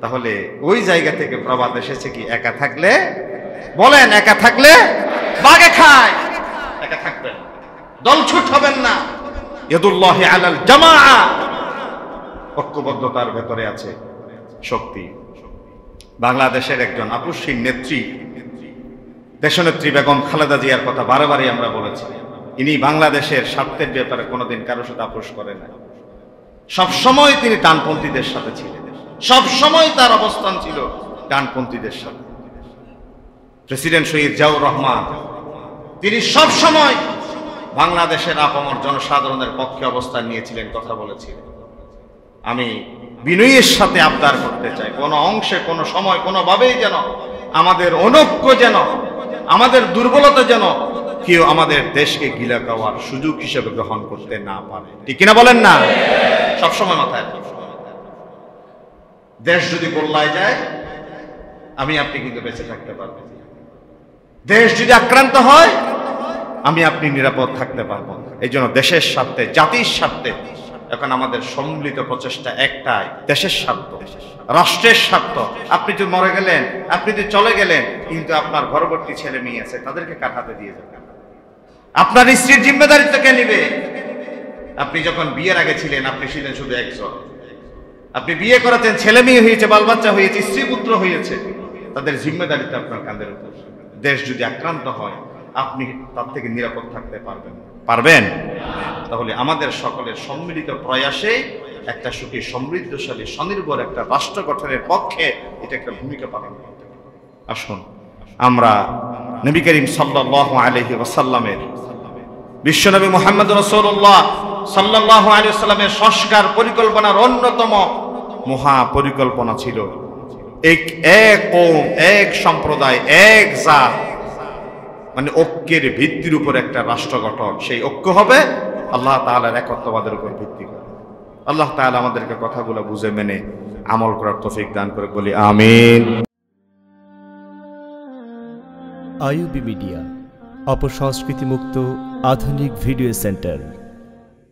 তাহলে ওই জায়গা থেকে প্রবাদ এসেছে কি, একা থাকলে, বলেন একা থাকলে বাঘে খায়। একা থাকবেন, দলছুট হবেন না। ইয়াদুল্লাহি আলাল জামাআ, ঐক্যবদ্ধতার ভেতরে আছে শক্তি। বাংলাদেশের একজন আপসহীন নেত্রী, দেশনেত্রী বেগম খালেদা জিয়ার কথা বারবারই আমরা বলেছি। ইনি বাংলাদেশের স্বার্থের ব্যাপারে কোনোদিন কারোর সাথে আপোষ করেন না। সবসময় তিনি ডানপন্থীদের সাথে ছিলেন, সবসময় তার অবস্থান ছিল ডানপন্থীদের সাথে। প্রেসিডেন্ট শহীদ জিয়াউর রহমান তিনি সবসময় বাংলাদেশের আপামর জনসাধারণের পক্ষে অবস্থান নিয়েছিলেন, কথা বলেছিলেন। আমি বিনয়ের সাথে আবদার করতে চাই, কোনো অংশে, কোনো সময়, কোনোভাবেই যেন আমাদের অনৈক্য, যেন আমাদের দুর্বলতা যেন কেউ আমাদের দেশকে গিলা খাওয়ার সুযোগ হিসেবে গ্রহণ করতে না পারে। ঠিক কিনা বলেন না? সবসময় মাথায় রাখবেন, দেশ যদি গোল্লায় যায় আমি আপনি কিন্তু বেঁচে থাকতে পারবেন। দেশ যদি আক্রান্ত হয় আমি আপনি নিরাপদ থাকতে পারবো। এই জন্য দেশের স্বার্থে, জাতির স্বার্থে এখন আমাদের সম্মিলিত প্রচেষ্টা একটাই, দেশের স্বার্থ, রাষ্ট্রের স্বার্থ। আপনি যদি মরে গেলেন, আপনি যদি চলে গেলেন, কিন্তু আপনার ঘরবর্তী ছেলে মেয়ে আছে, তাদেরকে কার হাতে দিয়ে যাবেন? আপনার স্ত্রীর জিম্মেদারিত্ব কে নিবে? আপনি যখন বিয়ের আগে ছিলেন আপনি ছিলেন শুধু একজন, আপনি বিয়ে করেছেন, ছেলে মেয়ে হয়েছে, বাল বাচ্চা হয়েছে, স্ত্রী পুত্র হয়েছে, তাদের জিম্মেদারিত্ব আপনার কাঁধের উপর। দেশ যদি আক্রান্ত হয় আপনি তার থেকে নিরাপদ থাকতে পারবেন? তাহলে আমাদের সকলের সম্মিলিত প্রয়াসে একটা সুখী, সমৃদ্ধশালী, স্বনির্ভর একটা রাষ্ট্র গঠনের পক্ষে এটা একটা ভূমিকা পালন করতে। আসুন আমরা নবী করিম সাল্লাল্লাহু আলাইহি ওয়াসাল্লামের, বিশ্বনবী মুহাম্মদ রাসূলুল্লাহ সাল্লাল্লাহু আলাইহি ওয়াসাল্লামের সংস্কার পরিকল্পনার অন্যতম মহা পরিকল্পনা ছিল এক কওম, এক সম্প্রদায়, এক জাত, মানে ঐক্যের ভিত্তির উপর একটা রাষ্ট্র গঠন। সেই ঐক্য হবে আল্লাহ তাআলার একত্ববাদের উপর ভিত্তি করে। আল্লাহ তাআলা আমাদেরকে কথাগুলো বুঝে মেনে আমল করার তৌফিক দান করে, বলি আমিন। আইইউবি মিডিয়া, অপসংস্কৃতি মুক্ত আধুনিক ভিডিও সেন্টার।